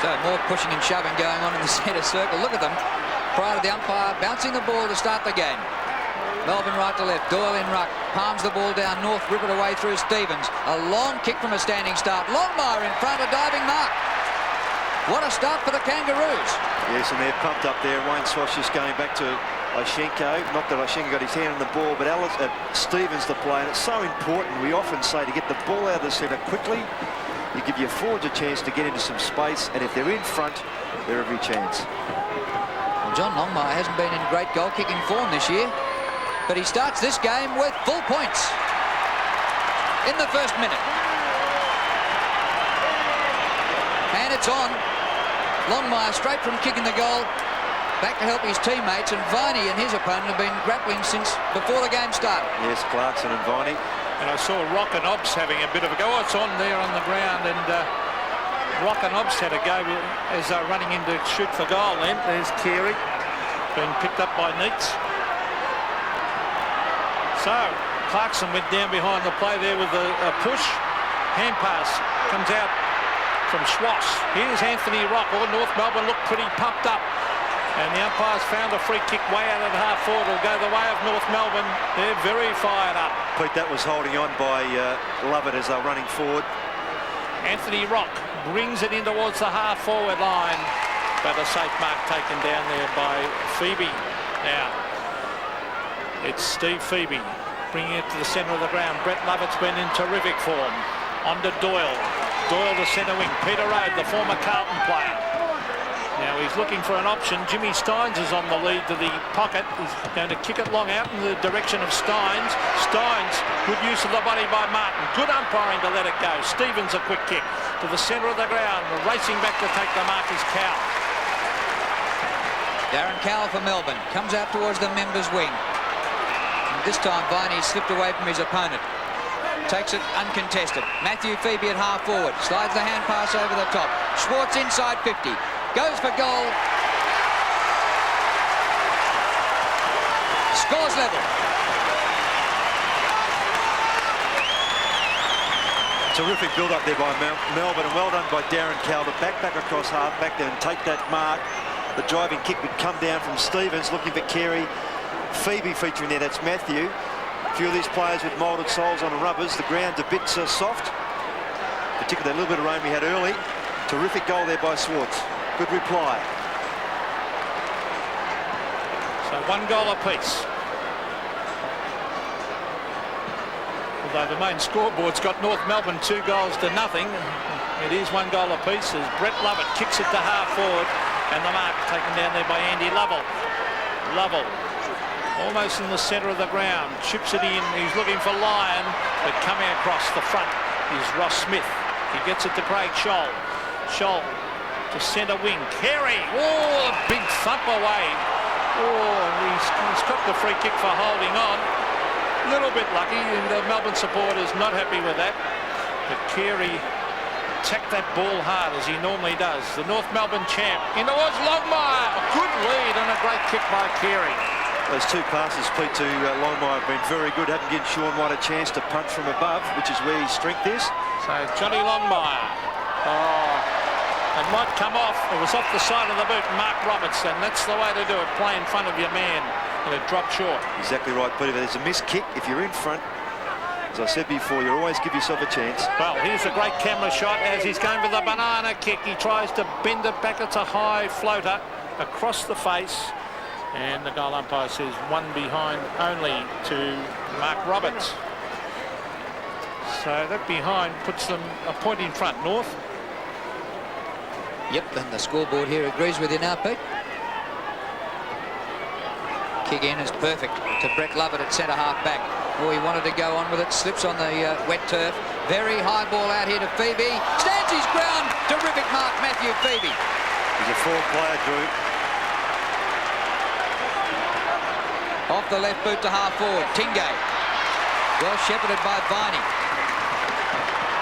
So more pushing and shoving going on in the centre circle. Look at them. Prior to the umpire bouncing the ball to start the game. Melbourne right to left. Doyle in ruck. Palms the ball down. North rip it away through Stevens. A long kick from a standing start. Longmire in front. A diving mark. What a start for the Kangaroos. Yes, and they're pumped up there. Wayne Swash just going back to Oshenko. Not that Oshenko got his hand on the ball, but Stevens the play. And it's so important, we often say, to get the ball out of the centre quickly. You give your forwards a chance to get into some space, and if they're in front, they're every chance. Well, John Longmire hasn't been in great goal-kicking form this year, but he starts this game with full points in the first minute. And it's on. Longmire straight from kicking the goal, back to help his teammates, and Viney and his opponent have been grappling since before the game started. Yes, Clarkson and Viney. And I saw Rock and Obbs having a bit of a go. Oh, it's on there on the ground, and Rock and Obbs had a go as they're running in to shoot for goal. Then there's Carey being picked up by Neitz. So Clarkson went down behind the play there with a push. Hand pass comes out from Schwass. Here's Anthony Rock. Oh, North Melbourne look pretty pumped up. And the umpires found a free kick way out at half forward. It'll go the way of North Melbourne. They're very fired up. Pete, that was holding on by Lovett as they're running forward. Anthony Rock brings it in towards the half forward line. But a safe mark taken down there by Phoebe. Now, it's Steve Phoebe bringing it to the centre of the ground. Brett Lovett's been in terrific form. On to Doyle. Doyle the centre wing. Peter Rode, the former Carlton player. Now he's looking for an option. Jimmy Steins is on the lead to the pocket. He's going to kick it long out in the direction of Steins. Steins, good use of the body by Martin. Good umpiring to let it go. Stevens a quick kick to the centre of the ground. Racing back to take the mark is Cowell. Darren Cowell for Melbourne. Comes out towards the members' wing. And this time Viney slipped away from his opponent. Takes it uncontested. Matthew Phoebe at half forward. Slides the hand pass over the top. Schwartz inside 50. Goes for goal. Scores level. Terrific build-up there by Melbourne, and well done by Darren Cowell to back across half-back there and take that mark. The driving kick would come down from Stevens, looking for Carey. Phoebe featuring there, that's Matthew. A few of these players with moulded soles on the rubbers. The ground's a bit soft, particularly that little bit of rain we had early. Terrific goal there by Schwartz. Good reply. So 1 goal apiece. Although the main scoreboard's got North Melbourne 2 goals to nothing, it is 1 goal apiece as Brett Lovett kicks it to half forward, and the mark taken down there by Andy Lovell. Lovell almost in the centre of the ground, chips it in. He's looking for Lyon, but coming across the front is Ross Smith. He gets it to Craig Scholl. Scholl to centre wing. Carey, oh, a big thump away. Oh, he's got the free kick for holding on. A little bit lucky, and the Melbourne supporters not happy with that. But Carey attacked that ball hard as he normally does. The North Melbourne champ. In towards Longmire. A good lead and a great kick by Carey. Those 2 passes, Pete, to Longmire have been very good. Haven't given Sean White a chance to punch from above, which is where his strength is. So Johnny Longmire. Oh, it might come off. It was off the side of the boot, Mark Roberts, and that's the way to do it. Play in front of your man, and it dropped short. Exactly right, Peter. There's a missed kick. If you're in front, as I said before, you always give yourself a chance. Well, here's a great camera shot as he's going for the banana kick. He tries to bend it back. It's a high floater across the face. And the goal umpire says 1 behind only to Mark Roberts. So that behind puts them a point in front. North. Yep, and the scoreboard here agrees with you now, Pete. Kick in is perfect to Brett Lovett at centre half back. Oh, he wanted to go on with it. Slips on the wet turf. Very high ball out here to Phoebe. Stands his ground. Terrific mark, Matthew Phoebe. He's a forward player, Drew. Off the left boot to half forward. Tingay. Well shepherded by Viney.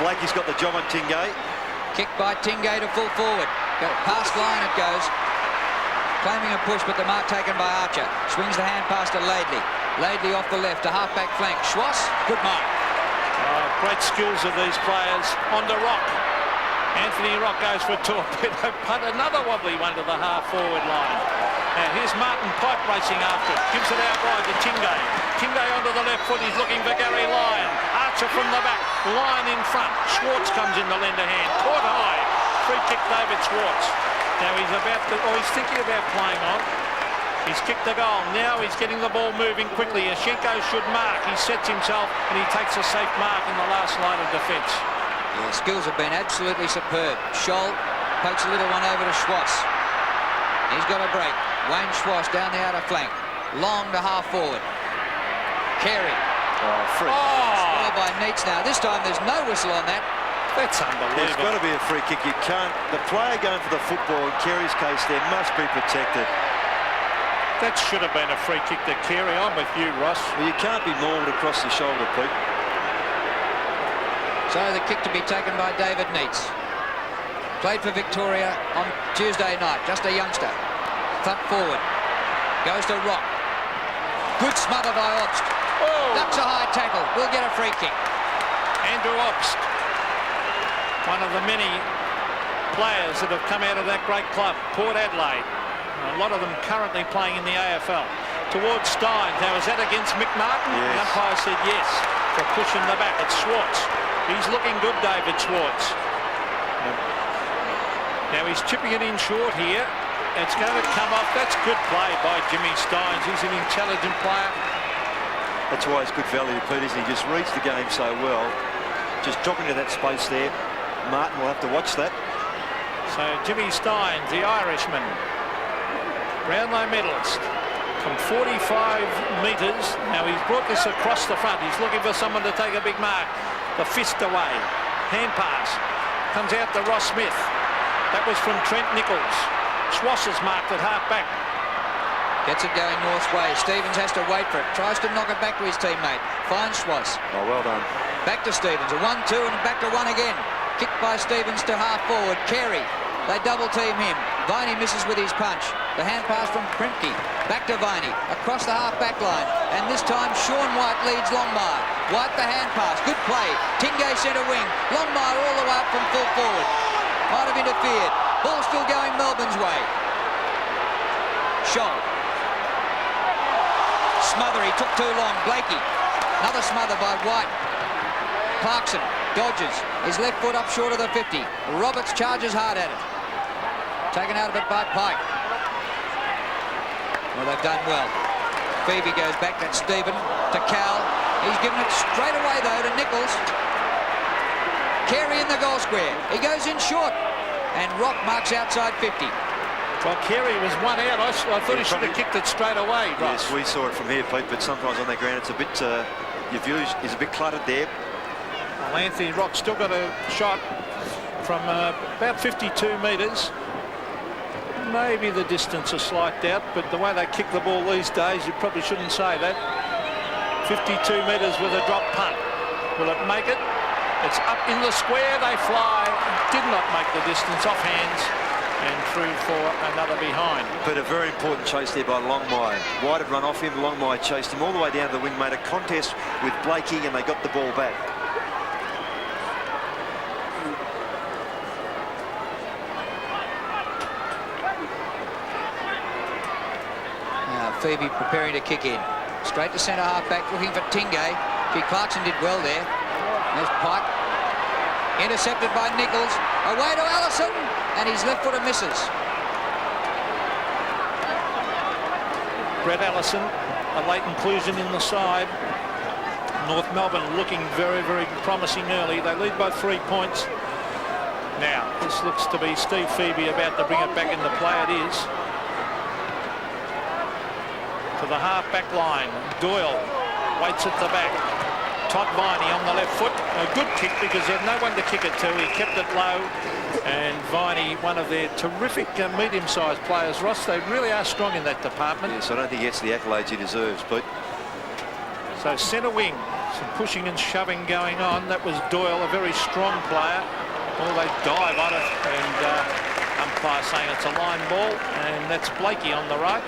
Blakey's got the job on Tingay. Kick by Tingay to full forward. Past line it goes. Claiming a push, but the mark taken by Archer. Swings the hand pass to Laidley. Laidley off the left to half-back flank. Schwass, good mark. Great skills of these players. On to Rock. Anthony Rock goes for a torpedo punt, another wobbly one to the half-forward line. Now here's Martin Pipe racing after it, gives it out wide to Tingay. Tingay onto the left foot, he's looking for Gary Lyon. Archer from the back, Lyon in front. Schwartz comes in to lend a hand, caught high. Free kick David Schwartz. Now he's he's thinking about playing on. He's kicked the goal. Now he's getting the ball moving quickly. Yashenko should mark. He sets himself and he takes a safe mark in the last line of defence. The skills have been absolutely superb. Scholl pokes a little one over to Schwartz. He's got a break. Wayne Schwartz down the outer flank. Long to half forward. Carey. Free. Scored by Neitz now. This time there's no whistle on that. That's unbelievable. There's got to be a free kick. You can't. The player going for the football, in Carey's case, there must be protected. That should have been a free kick to Carey. I'm with you, Ross. Well, you can't be mauled across the shoulder, Pete. So the kick to be taken by David Neitz. Played for Victoria on Tuesday night. Just a youngster. Thump forward. Goes to Rock. Good smother by Obst. Oh. Ducks a high tackle. We'll get a free kick. Andrew Obst, one of the many players that have come out of that great club, Port Adelaide. A lot of them currently playing in the AFL. Towards Stein. Now, is that against Mick Martin? Yes. The umpire said yes. For pushing the back. It's Schwartz. He's looking good, David Schwartz. Now he's chipping it in short here. It's going to come off. That's good play by Jimmy Steins. He's an intelligent player. That's why it's good value, Pete, isn't he? Just reads the game so well. Just dropping into that space there. Martin will have to watch that. So Jimmy Steins, the Irishman, Brownlow medalist, from 45 metres. Now he's brought this across the front. He's looking for someone to take a big mark. The fist away. Hand pass. Comes out to Ross Smith. That was from Trent Nichols. Schwartz is marked at half back. Gets it going North's way. Stevens has to wait for it. Tries to knock it back to his teammate. Finds Schwartz. Oh, well done. Back to Stevens. A 1-2 and back to 1 again. Kicked by Stevens to half forward. Carey. They double team him. Viney misses with his punch. The hand pass from Prempke. Back to Viney. Across the half back line. And this time Sean White leads Longmire. White the hand pass. Good play. Tingay centre wing. Longmire all the way up from full forward. Might have interfered. Ball still going Melbourne's way. Scholl. Smother. He took too long. Blakey. Another smother by White. Clarkson dodges. His left foot up short of the 50. Roberts charges hard at it. Taken out of it by Pike. Well, they've done well. Phoebe goes back. That's Stephen to Cal. He's given it straight away, though, to Nichols. Carey in the goal square. He goes in short. And Rock marks outside 50. Well, Carey was one out. I thought he should have kicked it straight away, Ross. Yes, we saw it from here, Pete, but sometimes on that ground it's a bit, your view is a bit cluttered there. Well, Anthony Rock still got a shot from about 52 metres. Maybe the distance a slight doubt, but the way they kick the ball these days, you probably shouldn't say that. 52 metres with a drop punt. Will it make it? It's up in the square. They fly. Did not make the distance off hands and through for another behind. But a very important chase there by Longmire. White had run off him. Longmire chased him all the way down the wing, made a contest with Blakey, and they got the ball back. Phoebe preparing to kick in. Straight to centre half back, looking for Tingay. Clarkson did well there. There's Pike. Intercepted by Nichols. Away to Allison. And his left footer misses. Brett Allison, a late inclusion in the side. North Melbourne looking very, very promising early. They lead by 3 points. Now, this looks to be Steve Phoebe about to bring it back into play. It is. To the half-back line. Doyle waits at the back. Todd Viney on the left foot. A good kick because he had no one to kick it to. He kept it low. And Viney, one of their terrific medium-sized players. Ross, they really are strong in that department. Yes, I don't think he gets the accolades he deserves, but... So centre wing. Some pushing and shoving going on. That was Doyle, a very strong player. Well, they dive on it. And umpire saying it's a line ball. And that's Blakey on the right.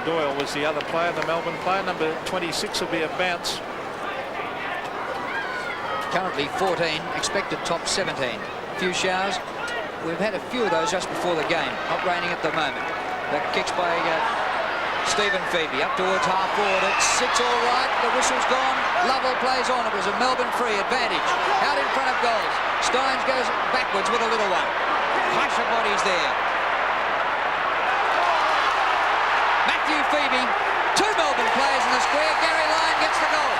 Doyle was the other player, the Melbourne player. Number 26 will be a bounce. currently 14, expected top 17. A few showers. We've had a few of those just before the game. Not raining at the moment. The kicks by Stephen Phoebe up towards half forward. It sits all right. The whistle's gone. Lovell plays on. It was a Melbourne free advantage. Out in front of goals. Steins goes backwards with a little one. Hush of bodies there. Matthew Phoebe. 2 Melbourne players in the square. Gary Lyon gets the goal.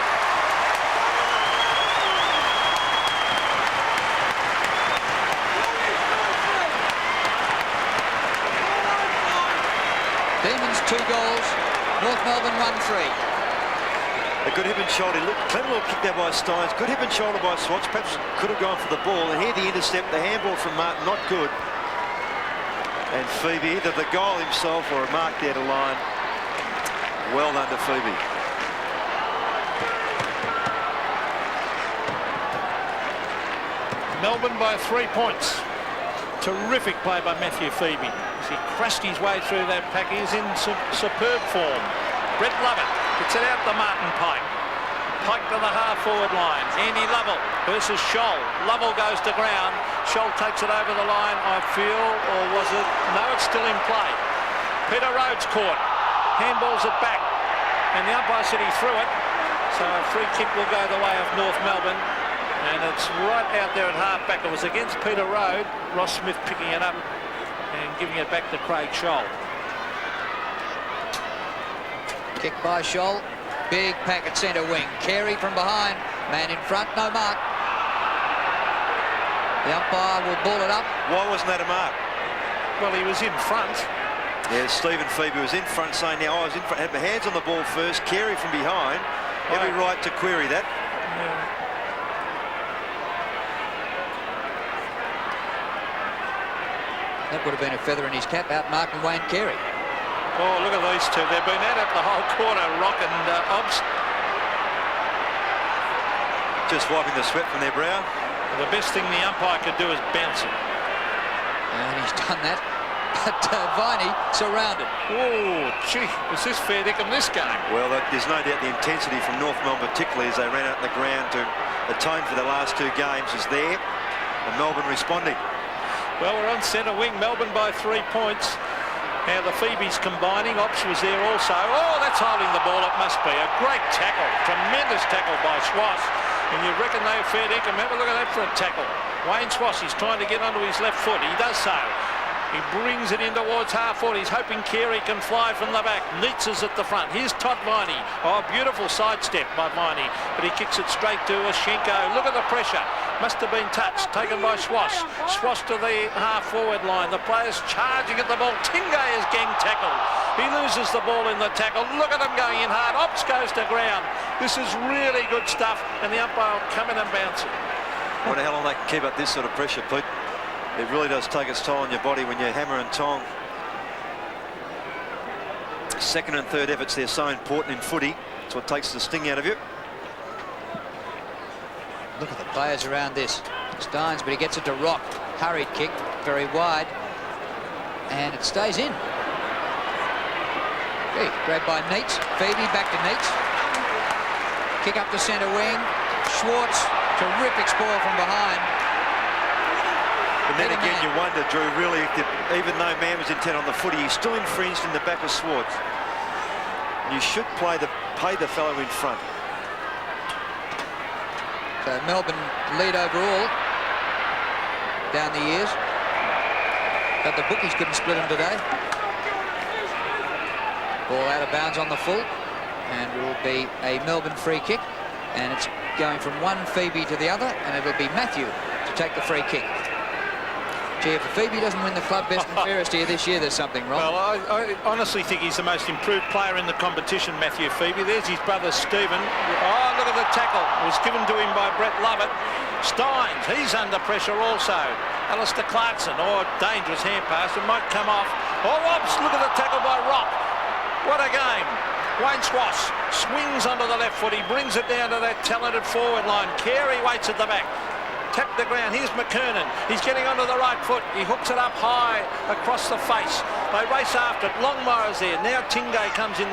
Demons 2 goals. North Melbourne 1-3. A good hip and shoulder. Look, clever little kick there by Steins. Good hip and shoulder by Swatch. Perhaps could have gone for the ball. And here the intercept, the handball from Martin, not good. And Phoebe, either the goal himself or a mark there to line. Well done to Phoebe. Melbourne by 3 points. Terrific play by Matthew Phoebe. He crashed his way through that pack. He's in superb form. Brett Lovett gets it out the Martin Pike. Pike to the half-forward line. Andy Lovell versus Scholl. Lovell goes to ground. Scholl takes it over the line, I feel, or was it? No, it's still in play. Peter Rhodes caught. Handballs it back. And the umpire said he threw it. So a free kick will go the way of North Melbourne. And it's right out there at half-back. It was against Peter Rhodes. Ross Smith picking it up and giving it back to Craig Scholl. Kick by Scholl. Big pack at centre wing. Carey from behind. Man in front, no mark. The umpire will ball it up. Why wasn't that a mark? Well, he was in front. Yeah, Stephen Phoebe was in front saying, now I was in front, had my hands on the ball first. Carey from behind. Every right to query that. Yeah. That would have been a feather in his cap, out marking Wayne Carey. Oh, look at these two. They've been at it the whole quarter, Rock and Obbs. Just wiping the sweat from their brow. The best thing the umpire could do is bounce it. And he's done that. But Viney surrounded. Oh, gee, was this fair dinkum this game? Well, there's no doubt the intensity from North Melbourne, particularly as they ran out on the ground to atone for the last 2 games, is there. And Melbourne responding. Well, we're on centre wing. Melbourne by 3 points. Now the Phoebe's combining. Ops was there also. Oh, that's holding the ball. It must be. A great tackle. Tremendous tackle by Schwass. And you reckon they're fair dinkum. Have a look at that for a tackle. Wayne Schwass is trying to get onto his left foot. He does so. He brings it in towards half-forward. He's hoping Carey can fly from the back. Neitz is at the front. Here's Todd Viney. Oh, beautiful sidestep by Viney. But he kicks it straight to Ashenko. Look at the pressure. Must have been touched. Taken by Schwass. Schwass to the half-forward line. The players charging at the ball. Tingay is gang tackled. He loses the ball in the tackle. Look at them going in hard. Ops goes to ground. This is really good stuff. And the umpire will come in and bounce it. I wonder how long they can keep up this sort of pressure, Pete. It really does take its toll on your body when you hammer and tong. Second and third efforts, they're so important in footy. It's what takes the sting out of you. Look at the players around this. Steins, but he gets it to Rock. Hurried kick, very wide. And it stays in. Okay, grabbed by Neitz. Phoebe back to Neitz. Kick up the centre wing. Schwartz, terrific spoil from behind. And then again, you wonder, Drew, really, even though man was intent on the footy, he's still infringed in the back of Schwartz. You should pay the fellow in front. So Melbourne lead overall down the years. But the bookies couldn't split them today. Ball out of bounds on the full. And it will be a Melbourne free kick. And it's going from one Phoebe to the other. And it'll be Matthew to take the free kick. Gee, if Phoebe doesn't win the club best and fairest here this year, there's something wrong. Well, I honestly think he's the most improved player in the competition, Matthew Phoebe. There's his brother, Stephen. Oh, look at the tackle. It was given to him by Brett Lovett. Steins, he's under pressure also. Alistair Clarkson, oh, dangerous hand pass. It might come off. Oh, whoops, look at the tackle by Rock. What a game. Wayne Schwass swings onto the left foot. He brings it down to that talented forward line. Carey waits at the back. Tap the ground. Here's McKernan. He's getting onto the right foot. He hooks it up high across the face. They race after it. Longmire's there. Now Tingay comes in.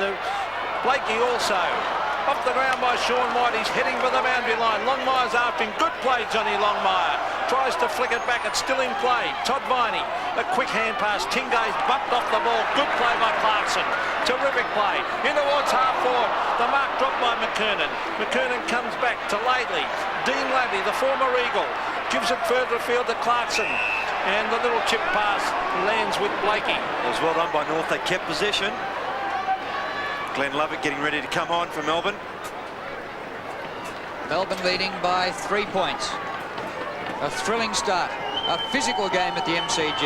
Blakey also. Off the ground by Sean White. He's heading for the boundary line. Longmire's after him. Good play, Johnny Longmire. Tries to flick it back. It's still in play. Todd Viney. A quick hand pass. Tingay's bumped off the ball. Good play by Clarkson. Terrific play. In towards half forward. The mark dropped by McKernan. McKernan comes back to Laidley. Dean Laddie, the former Eagle, gives it further afield to Clarkson. And the little chip pass lands with Blakey. It was well done by North. They kept possession. Glenn Lovett getting ready to come on for Melbourne. Melbourne leading by 3 points. A thrilling start. A physical game at the MCG.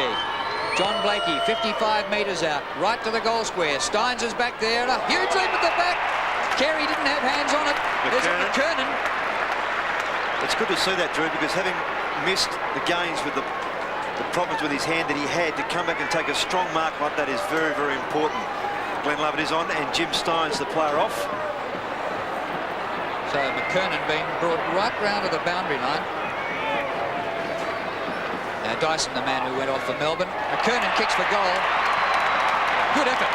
John Blakey, 55 metres out, right to the goal square. Steins is back there, and a huge leap at the back. Carey didn't have hands on it. There's McKernan. It's good to see that, Drew, because having missed the games with the problems with his hand that he had, to come back and take a strong mark like that is very, very important. Glenn Lovett is on, and Jim Steins, the player, off. So McKernan being brought right round to the boundary line. Now Dyson, the man who went off for Melbourne. McKernan kicks for goal. Good effort.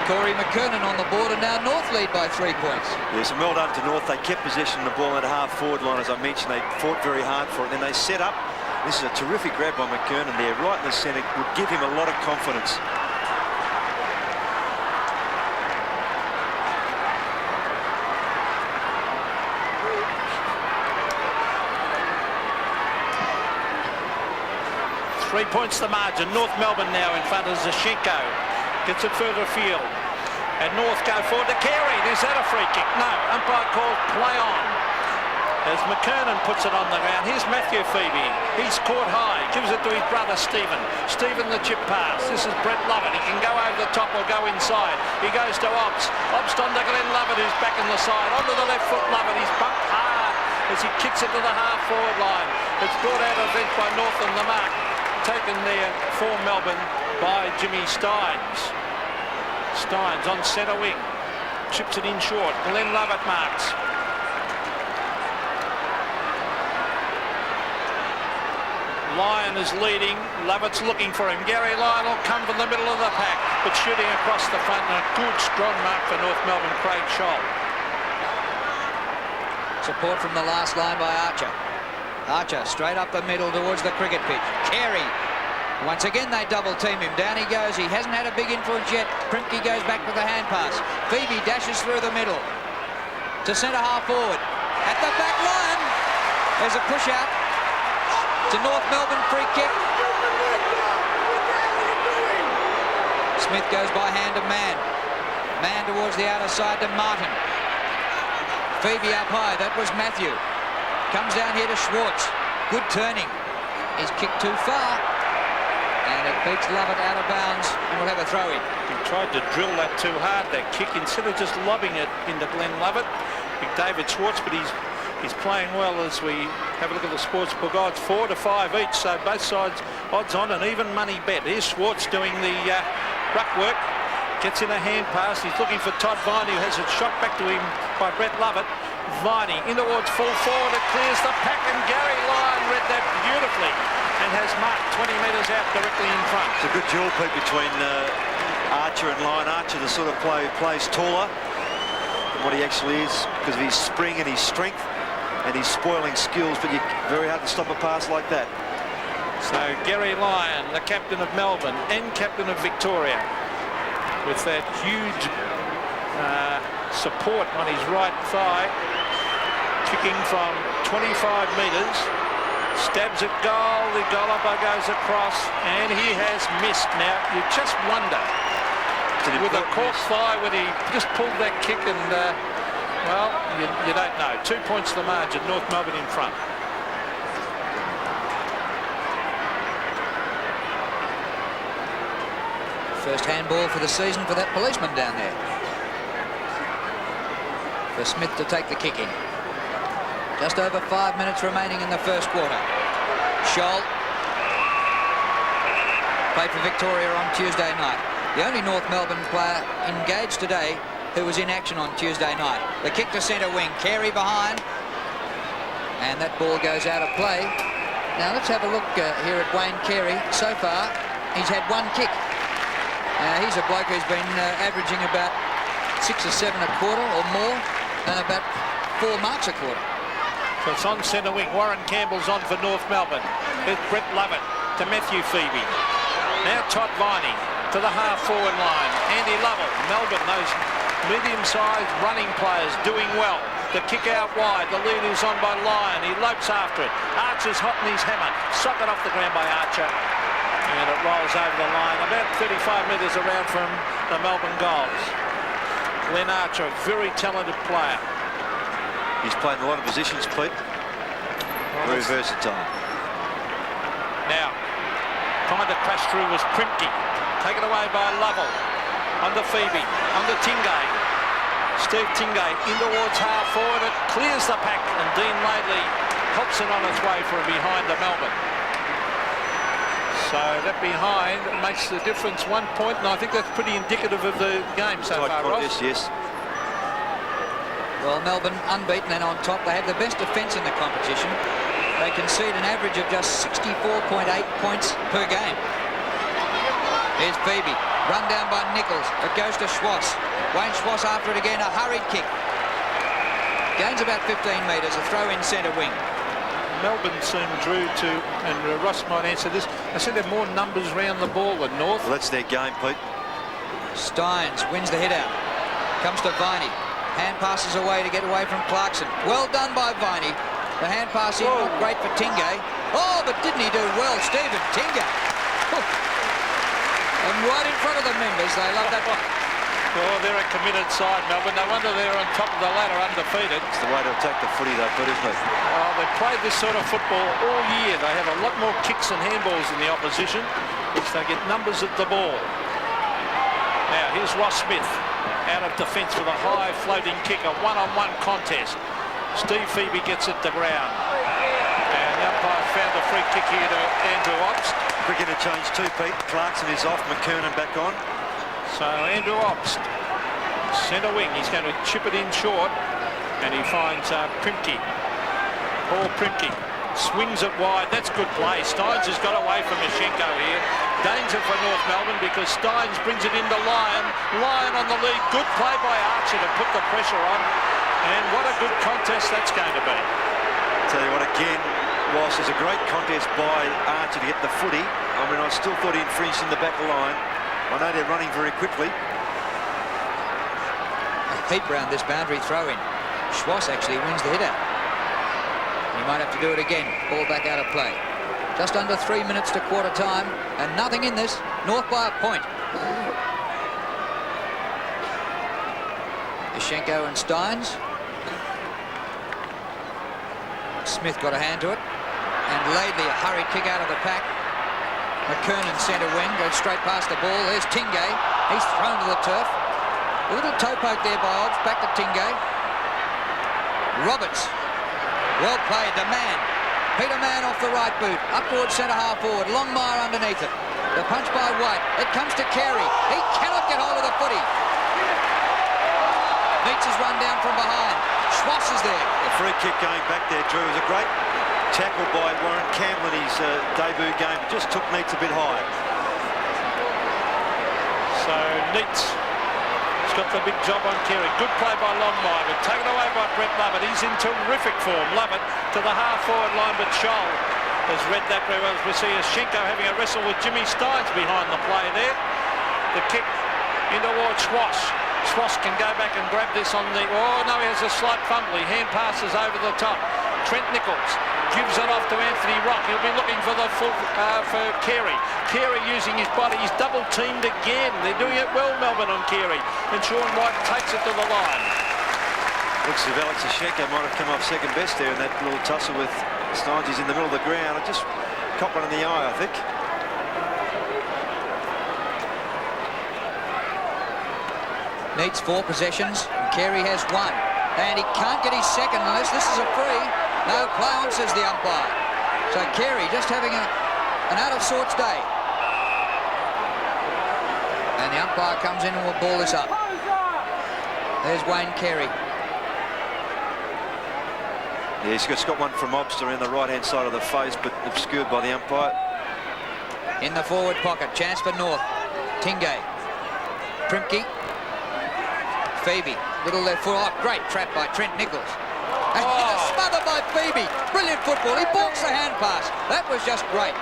Corey McKernan on the board, and now North lead by 3 points. Yes, and well done to North. They kept possession of the ball at half-forward line, as I mentioned. They fought very hard for it, and then they set up. This is a terrific grab by McKernan there, right in the centre. Would give him a lot of confidence. Three points the margin. North Melbourne now in front of Zashenko. Gets it further afield. And North go forward to Carey. Is that a free kick? No. Umpire calls play on. As McKernan puts it on the ground. Here's Matthew Phoebe. He's caught high. Gives it to his brother Stephen. Stephen the chip pass. This is Brett Lovett. He can go over the top or go inside. He goes to Obst. Obst on to Glenn Lovett, who's back in the side. Onto the left foot Lovett. He's bumped hard as he kicks it to the half-forward line. It's brought out of bench by North and the mark. Taken there for Melbourne by Jimmy Steins. Steins on centre wing. Chips it in short. Glenn Lovett marks. Lyon is leading. Lovett's looking for him. Gary Lyon will come from the middle of the pack, but shooting across the front, and a good strong mark for North Melbourne, Craig Scholl. Support from the last line by Archer. Archer straight up the middle towards the cricket pitch. Carey. Once again they double team him. Down he goes. He hasn't had a big influence yet. Primke goes back with the hand pass. Phoebe dashes through the middle to centre half forward. At the back line. There's a push out to North Melbourne, free kick. Smith goes by hand to Mann. Mann towards the outer side to Martin. Phoebe up high. That was Matthew. Comes down here to Schwartz. Good turning. He's kicked too far. And it beats Lovett out of bounds, and we'll have a throw-in. He tried to drill that too hard, that kick, instead of just lobbing it into Glenn Lovett. David Schwartz, but he's playing well as we have a look at the sportsbook odds. 4 to 5 each, so both sides odds on, and even money bet. Here's Schwartz doing the ruck work. Gets in a hand pass. He's looking for Todd Viney, who has it shot back to him by Brett Lovett. Viney in towards full forward. It clears the pack, and Gary Lyon read that beautifully and has marked 20 metres out directly in front. It's a good duel between Archer and Lyon. Archer, the sort of player who plays taller than what he actually is because of his spring and his strength and his spoiling skills, but you're very hard to stop a pass like that. So Gary Lyon, the captain of Melbourne and captain of Victoria, with that huge support on his right thigh, kicking from 25 metres, stabs at goal, the goalkeeper goes across, and he has missed. Now, you just wonder, with a cork thigh, when he just pulled that kick, and, well, you don't know. 2 points to the margin, North Melbourne in front. First handball for the season for that policeman down there. For Smith to take the kick in. Just over 5 minutes remaining in the first quarter. Scholl played for Victoria on Tuesday night. The only North Melbourne player engaged today who was in action on Tuesday night. The kick to centre wing. Carey behind. And that ball goes out of play. Now let's have a look here at Wayne Carey. So far, He's had one kick. He's a bloke who's been averaging about 6 or 7 a quarter or more, and about 4 marks a quarter. So it's on centre wing. Warren Campbell's on for North Melbourne. It's Brett Lovett to Matthew Phoebe. Now Todd Viney to the half-forward line. Andy Lovell, Melbourne, those medium-sized running players doing well. The kick out wide. The lead is on by Lyon. He lopes after it. Archer's hot in his hammer. Socket off the ground by Archer. And it rolls over the line about 35 metres around from the Melbourne goals. Glenn Archer, a very talented player. He's played in a lot of positions, Pete. Very versatile. Now, trying to crash through was Primke. Taken away by Lovell. Under Phoebe. Under Tingay. Steve Tingay in towards half forward. It clears the pack, and Dean Laidley helps it on its way from behind the Melbourne. So that behind makes the difference 1 point, and I think that's pretty indicative of the game so far, Ross. Yes. Well, Melbourne unbeaten and on top. They have the best defence in the competition. They concede an average of just 64.8 points per game. Here's Phoebe, run down by Nichols. It goes to Schwass. Wayne Schwass after it again, a hurried kick. Gains about 15 metres, a throw in centre wing. Melbourne soon drew to, and Ross might answer this, I said there are more numbers round the ball than North. Well, that's their game, Pete. Steins wins the hit out. Comes to Viney. Hand passes away to get away from Clarkson. Well done by Viney. The hand pass in, not great for Tingay. Oh, but didn't he do well, Stephen Tingay? And right in front of the members, they love that. Oh, they're a committed side, Melbourne. No wonder they're on top of the ladder undefeated. It's the way to attack the footy, though, Pete, isn't it? Oh, they've played this sort of football all year. They have a lot more kicks and handballs than the opposition, which they get numbers at the ball. Now, here's Ross Smith out of defence with a high floating kick, a one-on-one contest. Steve Phoebe gets it to ground. And the umpire found a free kick here to Andrew Obst. Quick interchange too, Pete. Clarkson is off, McKernan back on. So Andrew Obst, centre wing, he's going to chip it in short, and he finds Primke. Paul Primke swings it wide. That's good play. Steins has got away from Mashenko here. Danger for North Melbourne because Steins brings it into Lyon. Lyon on the lead. Good play by Archer to put the pressure on. And what a good contest that's going to be. Tell you what, again, whilst there's a great contest by Archer to get the footy, I mean, I still thought he infringed in the back line. I know they're running very quickly. A heap round this boundary throw-in. Schwass actually wins the hit out. He might have to do it again. Ball back out of play. Just under 3 minutes to quarter time, and nothing in this. North by a point. Yashenko and Steins. Smith got a hand to it. And Laidley, a hurried kick out of the pack. McKernan centre wing, goes straight past the ball. There's Tingay. He's thrown to the turf. A little toe poke there by Obst. Back to Tingay. Roberts. Well played. The man. Peter Mann off the right boot. Up towards centre half forward. Longmire underneath it. The punch by White. It comes to Carey. He cannot get hold of the footy. Needs his run down from behind. Schwass is there. The free kick going back there, Drew, was a great tackle by Warren Campbell in his debut game. Just took Neitz a bit high. So Neitz has got the big job on Carey. Good play by Longmire, but taken away by Brett Lovett. He's in terrific form. Lovett to the half-forward line, but Scholl has read that very well. As we see Yashenko having a wrestle with Jimmy Steins behind the play there. The kick in towards Schwass. Schwass can go back and grab this on the... Oh, no, he has a slight fumble. He hand passes over the top. Trent Nichols gives it off to Anthony Rock. He'll be looking for the full for Carey. Carey using his body. He's double-teamed again. They're doing it well, Melbourne, on Carey. And Sean White takes it to the line. Looks as if Alex Yashenko might have come off second best there in that little tussle with Steins. He's in the middle of the ground. I just caught one in the eye, I think. Needs 4 possessions. Carey has 1. And he can't get his second unless this is a free. No, play on, says the umpire. So Carey just having an out-of-sorts day. And the umpire comes in and will ball this up. There's Wayne Carey. Yeah, he's got one from Obst around the right-hand side of the face, but obscured by the umpire. in the forward pocket. Chance for North. Tingay. Primke. Phoebe. Little left foot. Oh, great trap by Trent Nichols. And smothered by Phoebe. Brilliant football. He balks the hand pass. That was just great.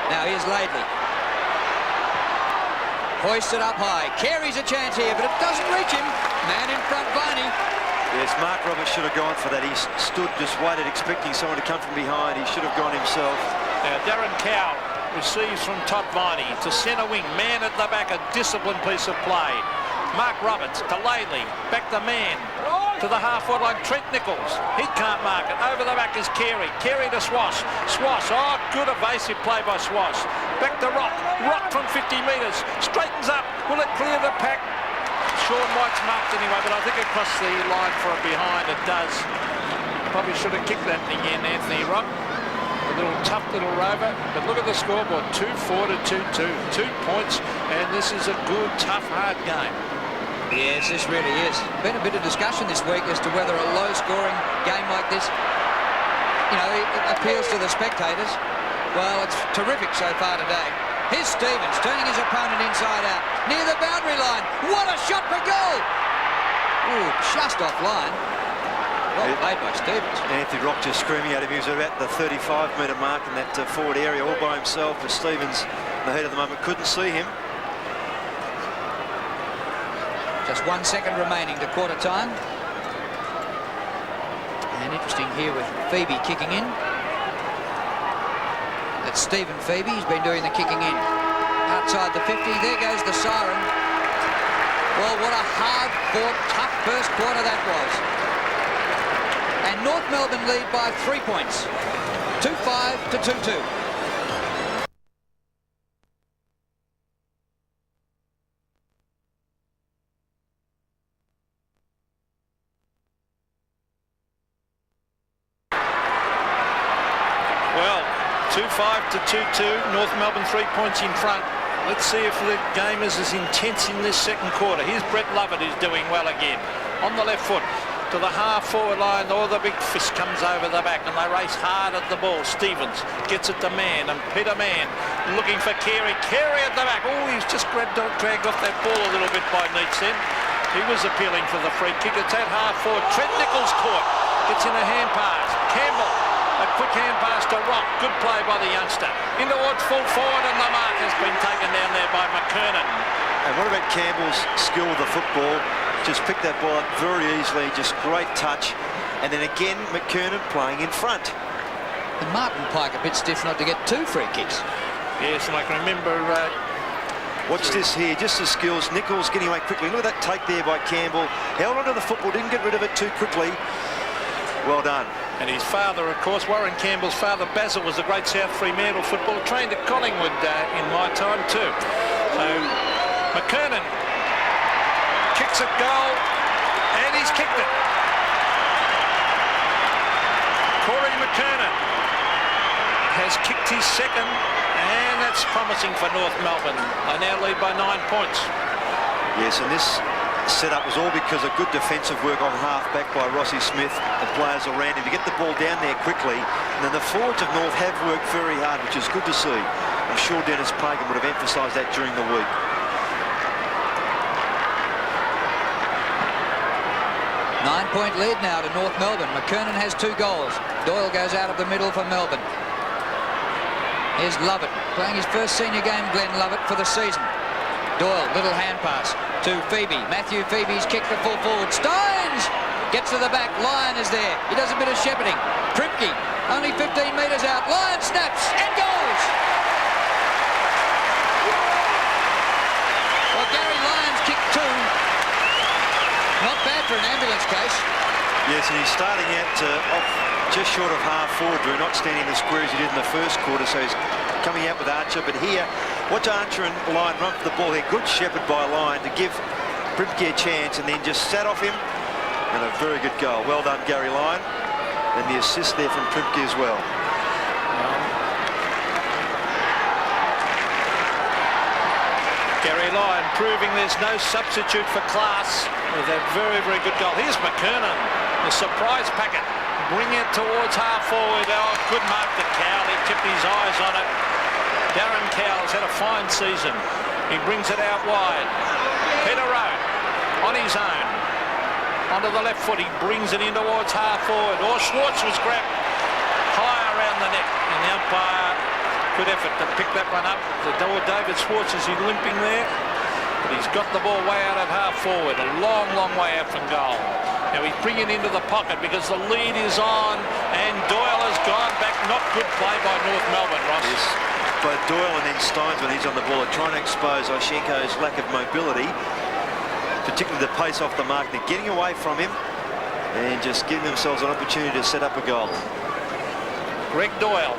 Now here's Laidley. Hoisted up high. Carey's a chance here, but it doesn't reach him. Man in front, Viney. Yes, Mark Roberts should have gone for that. He stood, just waited, expecting someone to come from behind. He should have gone himself. Now, Darren Cow receives from Todd Viney to centre wing. Man at the back, a disciplined piece of play. Mark Roberts to Laidley. Back the man to the half-forward line. Trent Nichols. He can't mark it. Over the back is Carey. Carey to Swash. Swash. Oh, good evasive play by Swash. Back to Rock. Rock from 50 metres. Straightens up. Will it clear the pack? Sean White's marked anyway, but I think across the line for a behind it does. Probably should have kicked that again, Anthony Rock. A little tough little rover, but look at the scoreboard, 2-4 to 2-2. 2 points, and this is a good, tough, hard game. Yes, this really is. Been a bit of discussion this week as to whether a low-scoring game like this, you know, it appeals to the spectators. Well, it's terrific so far today. Here's Stevens turning his opponent inside out, near the boundary line. What a shot for goal! Ooh, just offline. Well played by Stevens. Anthony Rock just screaming at him. He was about the 35-metre mark in that forward area all by himself, but Stevens, in the heat of the moment, couldn't see him. Just 1 second remaining to quarter time. And interesting here with Phoebe kicking in. That's Stephen Phoebe. He's been doing the kicking in. Outside the 50, there goes the siren. Well, what a hard-fought, tough first quarter that was. And North Melbourne lead by 3 points. 2-5 to 2-2. Well, 2-5 to 2-2. North Melbourne 3 points in front. Let's see if the game is as intense in this second quarter. Here's Brett Lovett, who's doing well again. On the left foot to the half-forward line. Oh, the big fist comes over the back, and they race hard at the ball. Stevens gets it to Mann, and Peter Mann looking for Carey. Carey at the back. Oh, he's just dragged off that ball a little bit by Neitz then. He was appealing for the free kick. It's at half-forward. Trent Nichols caught. Gets in a hand pass. Campbell. A quick hand pass to Rock. Good play by the youngster. In towards full forward, and the mark has been taken down there by McKernan. And what about Campbell's skill with the football? Just picked that ball up very easily. Just great touch. And then again, McKernan playing in front. And Martin Pike a bit stiff not to get 2 free kicks. Yes, and I can remember... Watch this here, just the skills. Nichols getting away quickly. Look at that take there by Campbell. Held onto the football, didn't get rid of it too quickly. Well done. And his father, of course, Warren Campbell's father, Basil, was a great South Fremantle footballer, trained at Collingwood in my time too. So McKernan kicks at goal, and he's kicked it. Corey McKernan has kicked his second, and that's promising for North Melbourne. They now lead by 9 points. Yes, and this setup was all because of good defensive work on half-back by Rossi Smith and players around him to get the ball down there quickly. And then the forwards of North have worked very hard, which is good to see. I'm sure Dennis Pagan would have emphasised that during the week. Nine-point lead now to North Melbourne. McKernan has 2 goals. Doyle goes out of the middle for Melbourne. Here's Lovett, playing his first senior game, Glenn Lovett, for the season. Doyle, little hand pass to Phoebe. Matthew Phoebe's kick to full forward. Steins gets to the back. Lyon is there. He does a bit of shepherding. Primke, only 15 metres out. Lyon snaps and goes. Well, Gary Lyon's kicked 2. Not bad for an ambulance case. Yes, and he's starting out off just short of half-forward, Drew, not standing the square as he did in the first quarter, so he's coming out with Archer. But here, watch Archer and Lyon run for the ball here. Good shepherd by Lyon to give Primke a chance, and then just sat off him. And a very good goal. Well done, Gary Lyon. And the assist there from Primke as well. Gary Lyon proving there's no substitute for class with a very, very good goal. Here's McKernan, the surprise packet. Bring it towards half-forward. Oh, good mark to Cowley. He tipped his eyes on it. Darren Cowles had a fine season. He brings it out wide. Peter Rowe on his own. Onto the left foot, he brings it in towards half forward. Schwartz was grabbed high around the neck, and the umpire, good effort to pick that one up. David Schwartz, is he limping there? But he's got the ball way out at half forward, a long, long way out from goal. Now he's bringing it into the pocket because the lead is on, and Doyle has gone back. Not good play by North Melbourne, Ross. Yes. Both Doyle and then Steins, when he's on the ball, are trying to expose Oshenko's lack of mobility, particularly the pace off the mark. They're getting away from him and just giving themselves an opportunity to set up a goal. Greg Doyle,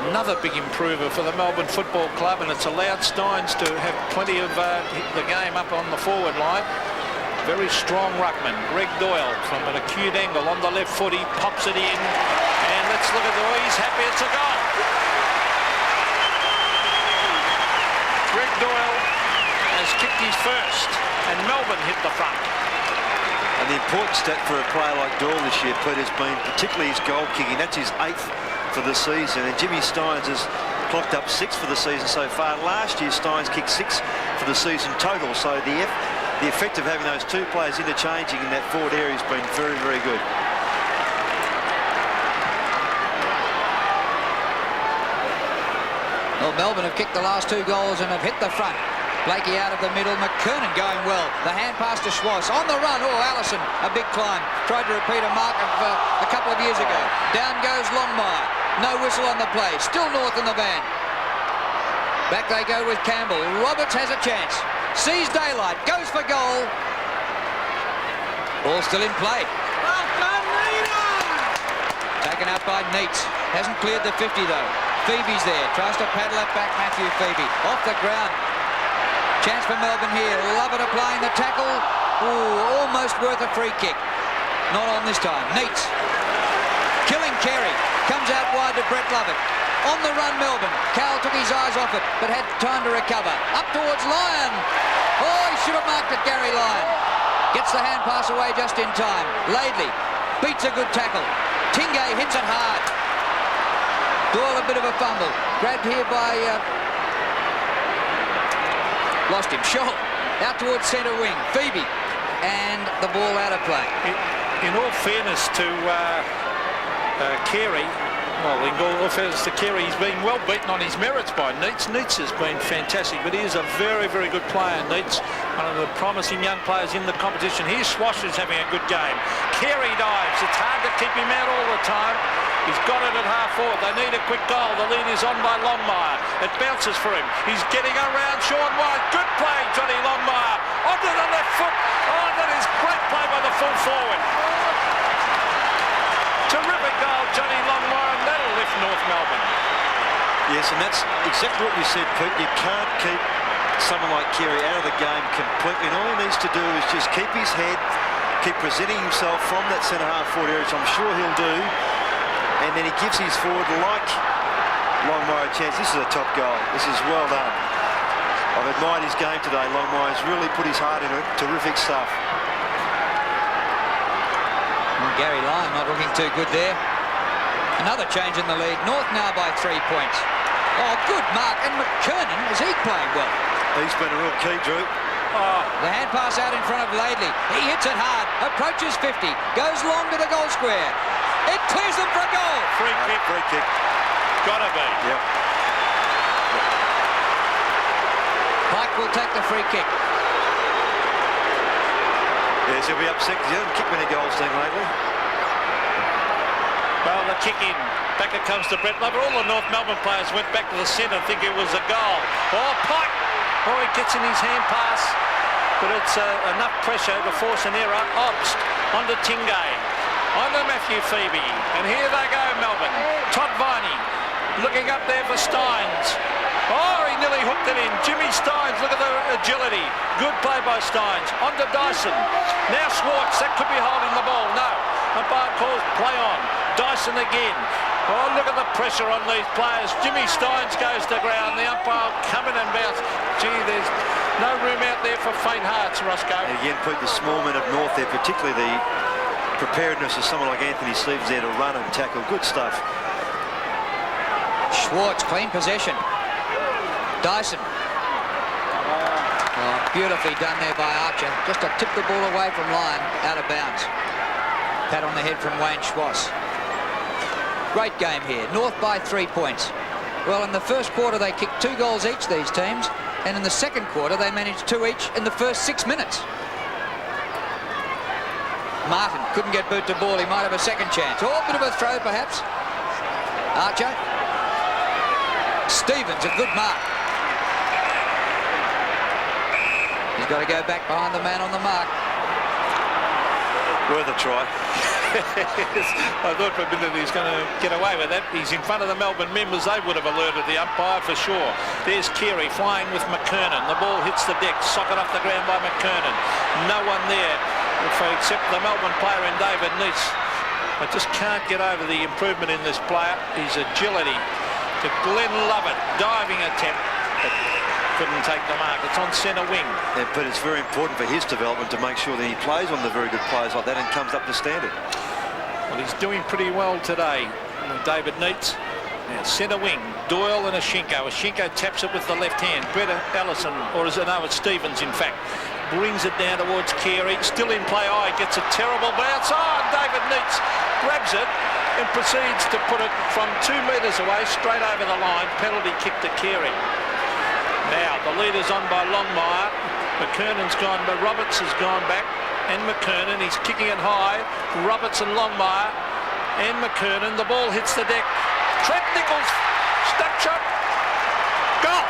another big improver for the Melbourne Football Club, and it's allowed Steins to have plenty of the game up on the forward line. Very strong ruckman. Greg Doyle from an acute angle on the left foot. He pops it in, and let's look at the way he's happy. It's a goal. Greg Doyle has kicked his first, and Melbourne hit the front. And the important stat for a player like Doyle this year, Pete, has been particularly his goal kicking. That's his 8th for the season, and Jimmy Steins has clocked up 6 for the season so far. Last year, Steins kicked 6 for the season total, so the effect of having those two players interchanging in that forward area has been very, very good. Well, Melbourne have kicked the last 2 goals and have hit the front. Blakey out of the middle, McKernan going well. The hand pass to Schwartz. On the run, Allison, a big climb. Tried to repeat a mark of a couple of years ago. Down goes Longmire. No whistle on the play. Still North in the van. Back they go with Campbell. Roberts has a chance. Sees daylight. Goes for goal. Ball still in play. Taken out by Neitz. Hasn't cleared the 50 though. Phoebe's there. Tries to paddle it back, Matthew Phoebe. Off the ground. Chance for Melbourne here. Lovett applying the tackle. Ooh, almost worth a free kick. Not on this time. Neitz. Killing Carey. Comes out wide to Brett Lovett. On the run, Melbourne. Cal took his eyes off it, but had time to recover. Up towards Lyon. Oh, he should have marked it, Gary Lyon. Gets the hand pass away just in time. Laidley beats a good tackle. Tingay hits it hard. Doyle a bit of a fumble. Grabbed here by... lost him. Scholl out towards centre wing. Phoebe. And the ball out of play. In all fairness to Carey, well, in all fairness to Carey, he's been well beaten on his merits by Neitz. Neitz has been fantastic, but he is a very, very good player, Neitz. One of the promising young players in the competition. Here's Swasher's having a good game. Carey dives. It's hard to keep him out all the time. He's got it at half forward. They need a quick goal. The lead is on by Longmire. It bounces for him. He's getting around Sean White. Good play, Johnny Longmire. Onto the left foot. Oh, that is great play by the full forward. Terrific goal, Johnny Longmire, and that'll lift North Melbourne. Yes, and that's exactly what you said, Pete. You can't keep someone like Carey out of the game completely. And all he needs to do is just keep his head, keep presenting himself from that centre-half forward area, which I'm sure he'll do. And then he gives his forward, like Longmire, a chance. This is a top goal. This is well done. I've admired his game today. Longmire's really put his heart into it. Terrific stuff. Gary Lyon not looking too good there. Another change in the lead. North now by 3 points. Oh, good mark. And McKernan, is he playing well? He's been a real key, Drew. Oh, the hand pass out in front of Laidley. He hits it hard. Approaches 50. Goes long to the goal square. It clears them for a goal. Free kick. Free kick. Gotta be. Yep. Pike will take the free kick. Yes, he'll be upset because he hasn't kicked many goals lately. Well, the kick in. Back it comes to Brett Lovett. All the North Melbourne players went back to the centre thinking it was a goal. Oh, Pike! Oh, he gets in his hand pass. But it's enough pressure to force an error. Obst onto Tingay. Onto Matthew Phoebe. And here they go, Melbourne. Todd Viney looking up there for Steins. Oh, he nearly hooked it in. Jimmy Steins, look at the agility. Good play by Steins. On to Dyson. Now Schwartz, that could be holding the ball. No. Umpire calls play on. Dyson again. Oh, look at the pressure on these players. Jimmy Steins goes to ground. The umpire come in and bounce. Gee, there's no room out there for faint hearts, Roscoe. And again, put the small men of North there, particularly the preparedness of someone like Anthony Stevens there to run and tackle. Good stuff. Schwartz, clean possession. Dyson. Oh, beautifully done there by Archer. Just to tip the ball away from line, out of bounds. Pat on the head from Wayne Schwass. Great game here. North by 3 points. Well, in the first quarter, they kicked 2 goals each, these teams. And in the second quarter, they managed 2 each in the first 6 minutes. Martin couldn't get boot to ball. He might have a second chance. Oh, a bit of a throw, perhaps. Archer. Stevens, a good mark. He's got to go back behind the man on the mark. Worth a try. I thought for a minute he's going to get away with that. He's in front of the Melbourne members. They would have alerted the umpire for sure. There's Carey flying with McKernan. The ball hits the deck. Socket off the ground by McKernan. No one there except the Melbourne player in David Neitz. I just can't get over the improvement in this player. His agility. To Glenn Lovett, diving attempt, but couldn't take the mark. It's on centre wing. Yeah, but it's very important for his development to make sure that he plays on the very good players like that and comes up to standard. Well, he's doing pretty well today, David Neitz. Now, centre wing, Doyle and Ashinko. Ashinko taps it with the left hand. Brett Allison, or is it, no, it's Stevens, in fact, brings it down towards Carey. Still in play. Oh, he gets a terrible bounce. Oh, David Neitz grabs it and proceeds to put it from 2 metres away, straight over the line. Penalty kick to Carey. Now, the leader's on by Longmire. McKernan's gone, but Roberts has gone back. And McKernan, he's kicking it high. Roberts and Longmire and McKernan. The ball hits the deck. Trent Nichols, stuck shot. Goal!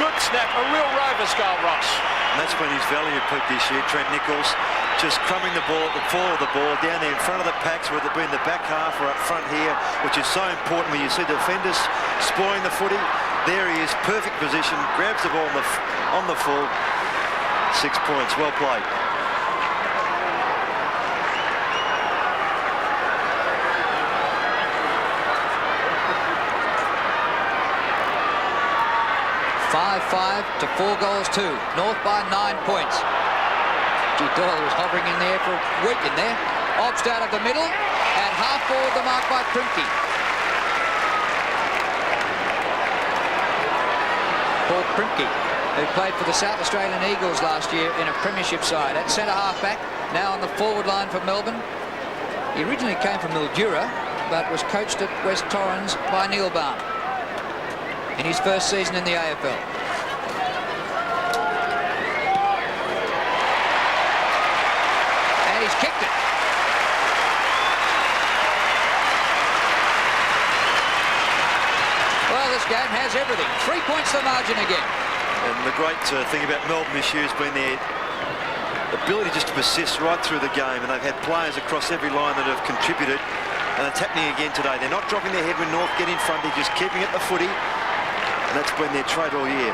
Good snap, a real Rovers goal, Ross. And that's when his value peaked this year. Trent Nichols just crumbing the ball at the fall of the ball, down there in front of the packs, whether it be in the back half or up front here, which is so important when you see defenders spoiling the footy. There he is, perfect position, grabs the ball on the full. 6 points, well played. Five to 4 goals 2. North by 9 points. Gee, Doyle was hovering in there for a week in there. Obst out of the middle and half forward the mark by Primke. Paul Primke, who played for the South Australian Eagles last year in a premiership side at centre half back, now on the forward line for Melbourne. He originally came from Mildura, but was coached at West Torrens by Neil Baum in his first season in the AFL. And he's kicked it. Well, this game has everything. 3 points the margin again. And the great thing about Melbourne this year has been their ability just to persist right through the game, and they've had players across every line that have contributed, and it's happening again today. They're not dropping their head when North get in front, they're just keeping it the footy, and that's been their trade all year.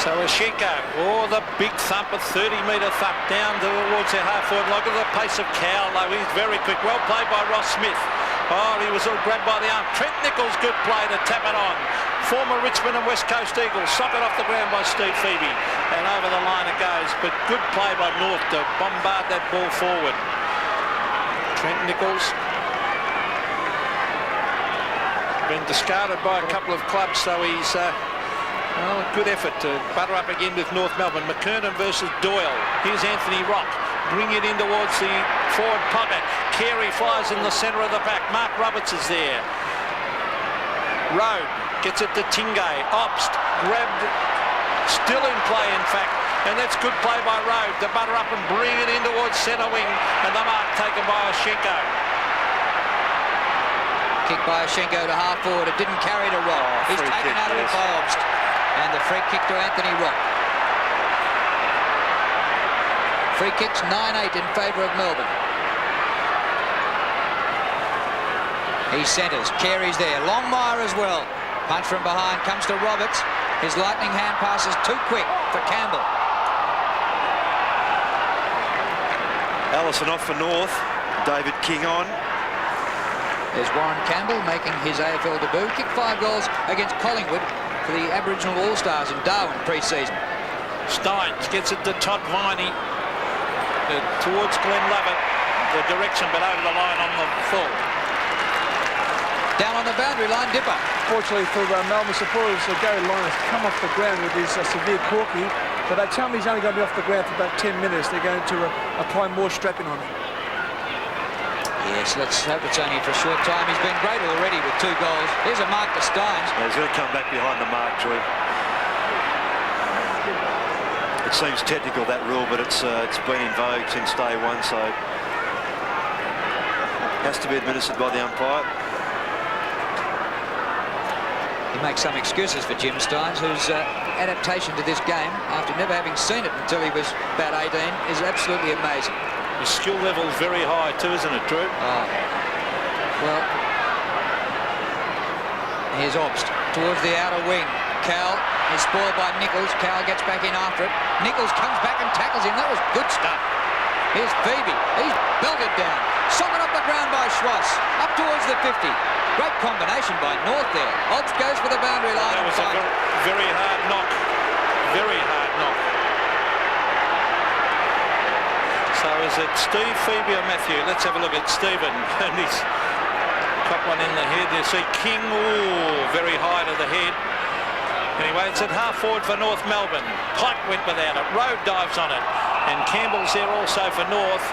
So Ashinko, oh, the big thump, a 30-metre thump down towards their half-forward. Look at the pace of Cowell, though. He's very quick. Well played by Ross Smith. Oh, he was all grabbed by the arm. Trent Nichols, good play to tap it on. Former Richmond and West Coast Eagles. Socket off the ground by Steve Phoebe. And over the line it goes. But good play by North to bombard that ball forward. Trent Nichols. Been discarded by a couple of clubs, so he's... well, good effort to butter up again with North Melbourne. McKernan versus Doyle. Here's Anthony Rock. Bring it in towards the forward pocket. Carey flies in the centre of the pack. Mark Roberts is there. Road gets it to Tingay. Obst grabbed. Still in play, in fact. And that's good play by Road to butter up and bring it in towards centre wing. And the mark taken by Ashinko. Kick by Ashinko to half forward. It didn't carry to Rock. He's taken out of it by Obst. And the free kick to Anthony Rock. Free kicks 9-8 in favour of Melbourne. He centres. Carey's there. Longmire as well. Punch from behind comes to Roberts. His lightning hand pass is too quick for Campbell. Allison off for North. David King on. There's Warren Campbell making his AFL debut. Kicked 5 goals against Collingwood for the Aboriginal All-Stars in Darwin pre-season. Steins gets it to Todd Viney. Towards Glenn Lovett. the direction, but over the line on the full. Down on the boundary line, Dipper. Fortunately for Melbourne supporters, Gary Lyon has come off the ground with his severe corky, but they tell me he's only going to be off the ground for about 10 minutes. They're going to apply more strapping on him. Yes, let's hope it's only for a short time. He's been great already with 2 goals. Here's a mark to Steins. Yeah, he's going to come back behind the mark, Troy. It seems technical, that rule, but it's been in vogue since day one, so has to be administered by the umpire. He makes some excuses for Jim Steins, whose adaptation to this game, after never having seen it until he was about 18, is absolutely amazing. His skill level is very high too, isn't it, Drew? Oh. Well, here's Obst towards the outer wing. Cal is spoiled by Nichols. Cal gets back in after it. Nichols comes back and tackles him. That was good stuff. Here's Phoebe. He's belted down. Socket up the ground by Schwass. Up towards the 50. Great combination by North there. Obst goes for the boundary line. That was a very hard knock. Very hard knock. So is it Steve, Phoebe or Matthew? Let's have a look at Stephen. And he's got one in the head. You see King, ooh, very high to the head. Anyway, it's at half forward for North Melbourne. Pike went without it. Road dives on it. And Campbell's there also for North.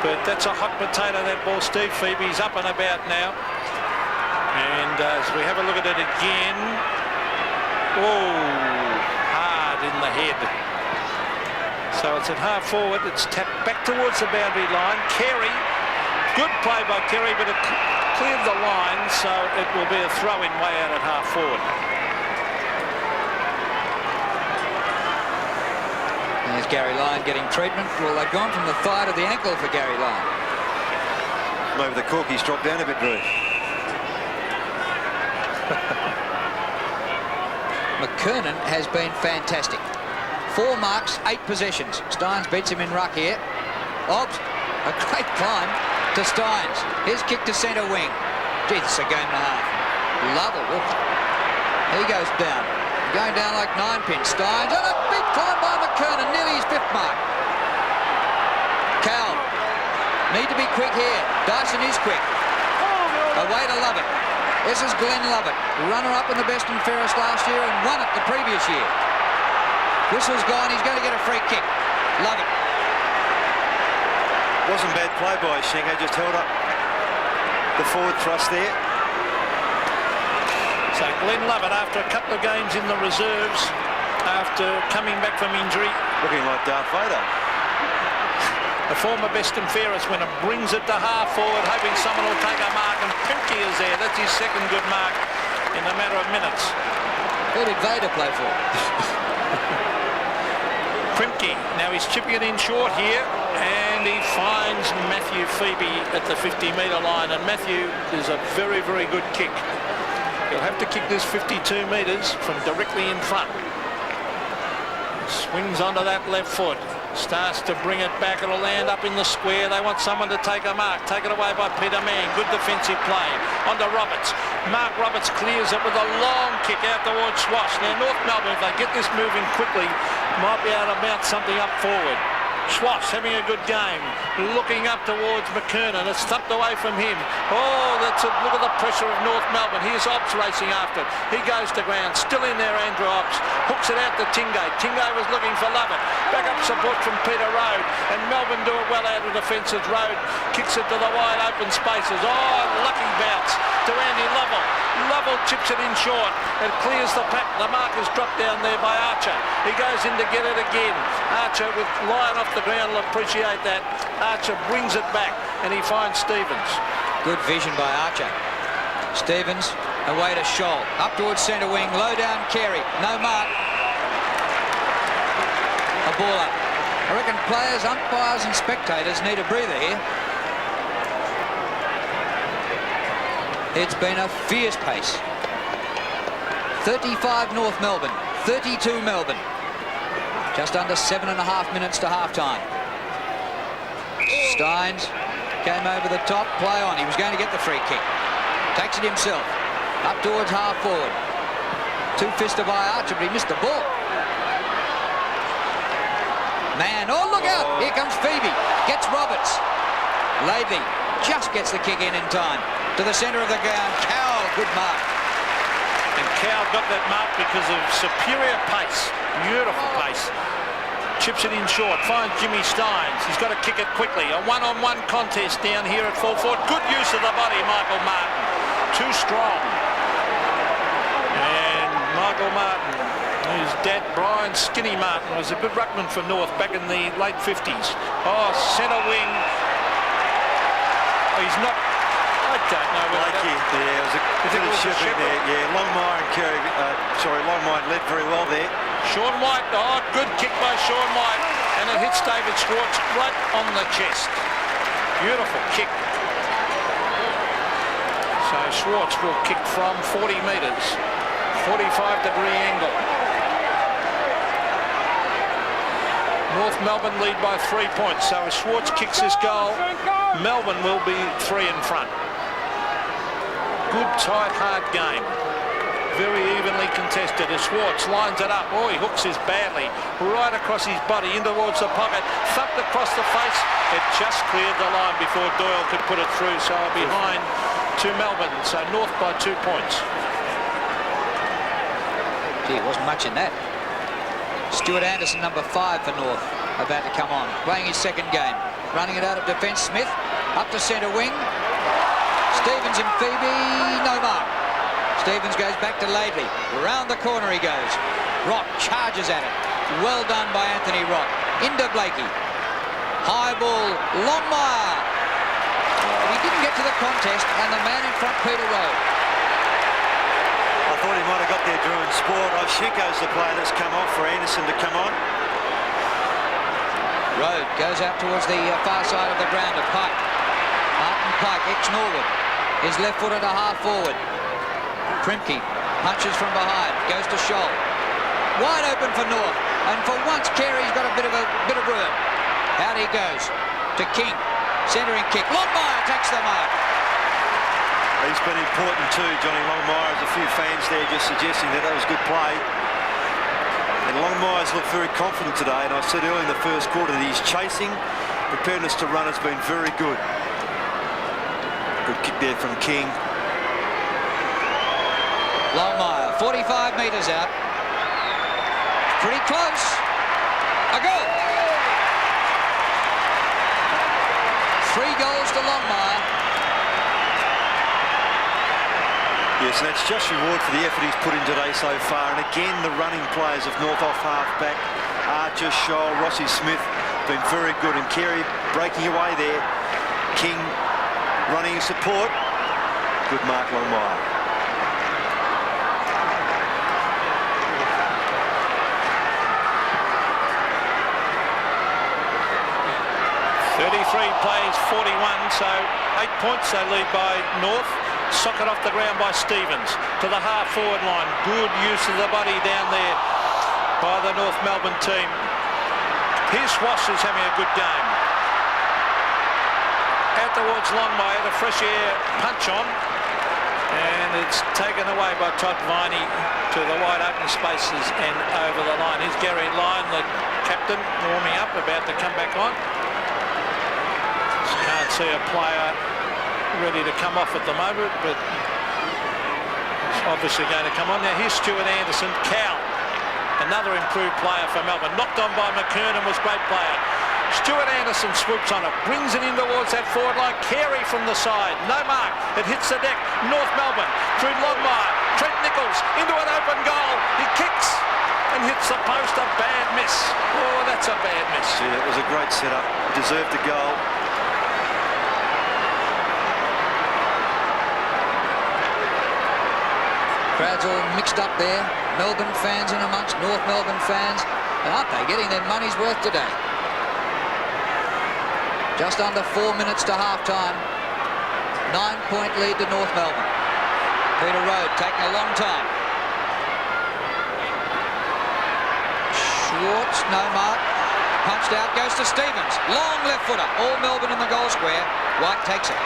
But that's a hot potato, that ball. Steve Phoebe's up and about now. And as we have a look at it again. Oh, hard in the head. So it's at half forward. It's tapped back towards the boundary line. Carey, good play by Carey, but it cleared the line, so it will be a throw-in way out at half forward. There's Gary Lyon getting treatment. Well, they've gone from the thigh to the ankle for Gary Lyon. Maybe the corky's dropped down a bit, Drew. McKernan has been fantastic. 4 marks, 8 possessions. Steins beats him in ruck here. Obst, a great climb to Steins. His kick to centre wing. Gee, it's a game and a half. Lovell, he goes down. Going down like 9 pins. Steins, and a big climb by McKernan, nearly his 5th mark. Cal, need to be quick here. Dyson is quick. Away to Lovett. This is Glenn Lovett, runner-up in the best and fairest last year and won it the previous year. Whistle's gone, he's going to get a free kick. Lovett. Wasn't bad play by Shengo, just held up the forward thrust there. So Glenn Lovett, after a couple of games in the reserves, after coming back from injury. Looking like Darth Vader. The former best and fairest winner brings it to half forward, hoping someone will take a mark, and Pimke is there. That's his 2nd good mark in a matter of minutes. Who did Vader play for? Primke, now he's chipping it in short here, and he finds Matthew Phoebe at the 50-metre line, and Matthew is a very, very good kick. He'll have to kick this 52 metres from directly in front. Swings onto that left foot. Starts to bring it back. It'll land up in the square. They want someone to take a mark. Taken away by Peter Mann. Good defensive play. Onto Roberts. Mark Roberts clears it with a long kick out towards Schwass. Now North Melbourne, if they get this moving quickly, might be able to mount something up forward. Schwass having a good game. Looking up towards McKernan. It's tucked away from him. Oh, that's a look at the pressure of North Melbourne. Here's Obst racing after it. He goes to ground. Still in there, Andrew Obst. Hooks it out to Tingay. Tingay was looking for Lovett. Back up support from Peter Road. And Melbourne do it well out of defences. Road kicks it to the wide open spaces. Oh, lucky bounce to Andy Lovell. Lovell chips it in short. It clears the pack. The mark is dropped down there by Archer. He goes in to get it again. Archer with Lyon off the ground will appreciate that. Archer brings it back and he finds Stevens. Good vision by Archer. Stevens away to Scholl. Up towards centre wing. Low down Carey. No mark. A ball up. I reckon players, umpires and spectators need a breather here. It's been a fierce pace. 35 North Melbourne, 32 Melbourne. Just under 7.5 minutes to half-time. Steins came over the top, play on. He was going to get the free kick. Takes it himself. Up towards half-forward. Two-fister by Archer, but he missed the ball. Man, oh, look out! Here comes Phoebe. Gets Roberts. Laidley just gets the kick in time. To the centre of the ground. Cowell, good mark. And Cowell got that mark because of superior pace. Beautiful pace. Chips it in short. Finds Jimmy Steins. He's got to kick it quickly. A one-on-one contest down here at full forward. Good use of the body, Michael Martin. Too strong. And Michael Martin, his dad Brian Skinny Martin, was a good ruckman for North back in the late 50s. Oh, centre wing. Oh, he's not. I don't know. Blakey, yeah, it was a bit of shipping there. Yeah, Longmire and Carey, Longmire led very well there. Sean White, oh, good kick by Sean White, and it hits David Schwartz right on the chest. Beautiful kick. So Schwartz will kick from 40 metres, 45-degree angle. North Melbourne lead by 3 points, so if Schwartz kicks this goal, Melbourne will be 3 in front. Good, tight, hard game. Very evenly contested as Schwartz lines it up. Oh, he hooks this badly. Right across his body, in towards the pocket. Thumped across the face. It just cleared the line before Doyle could put it through. So behind to Melbourne. So North by 2 points. Gee, it wasn't much in that. Stuart Anderson, number 5 for North, about to come on. Playing his second game. Running it out of defence, Smith. Up to centre wing. Stevens and Phoebe, no mark. Stevens goes back to Laidley. Round the corner he goes. Rock charges at it. Well done by Anthony Rock. Into Blakey. High ball, Longmire. He didn't get to the contest, and the man in front, Peter Rowe. I thought he might have got there during sport. Oshinko's the player that's come off for Anderson to come on. Rowe goes out towards the far side of the ground to Pike. Martin Pike, ex-Norwood, is left-footed to half-forward. Primke punches from behind, goes to Scholl. Wide open for North, and for once Carey's got a bit of room. Out he goes to King, centering kick. Longmire takes the mark. He's been important too, Johnny Longmire. There's a few fans there just suggesting that was good play. And Longmire's looked very confident today, and I said earlier in the first quarter that he's chasing. Preparedness to run has been very good. Good kick there from King. Longmire, 45 metres out. Pretty close. A goal. 3 goals to Longmire. Yes, and that's just reward for the effort he's put in today so far. And again, the running players of North off half-back, Archer, Scholl, Rossi Smith, been very good. And Carey breaking away there. King running in support. Good mark, Longmire. 33 plays 41, so 8 points they lead by North. Socket off the ground by Stevens to the half-forward line. Good use of the body down there by the North Melbourne team. Here's Swash is having a good game. Out towards Longmire, the fresh air punch on. And it's taken away by Todd Viney to the wide open spaces and over the line. Here's Gary Lyon, the captain, warming up, about to come back on. Can't see a player ready to come off at the moment, but it's obviously going to come on. Now here's Stuart Anderson. Cowell, another improved player for Melbourne. Knocked on by McKernan, was great player. Stuart Anderson swoops on it, brings it in towards that forward line. Carey from the side, no mark. It hits the deck. North Melbourne through Longmire. Trent Nichols into an open goal. He kicks and hits the post. A bad miss. Oh, that's a bad miss. Yeah, it was a great setup. Deserved a goal. Crowd's all mixed up there. Melbourne fans in amongst North Melbourne fans. And aren't they getting their money's worth today? Just under 4 minutes to half-time. 9-point lead to North Melbourne. Peter Rowe taking a long time. Schwartz, no mark. Punched out, goes to Stevens. Long left footer. All Melbourne in the goal square. White takes it.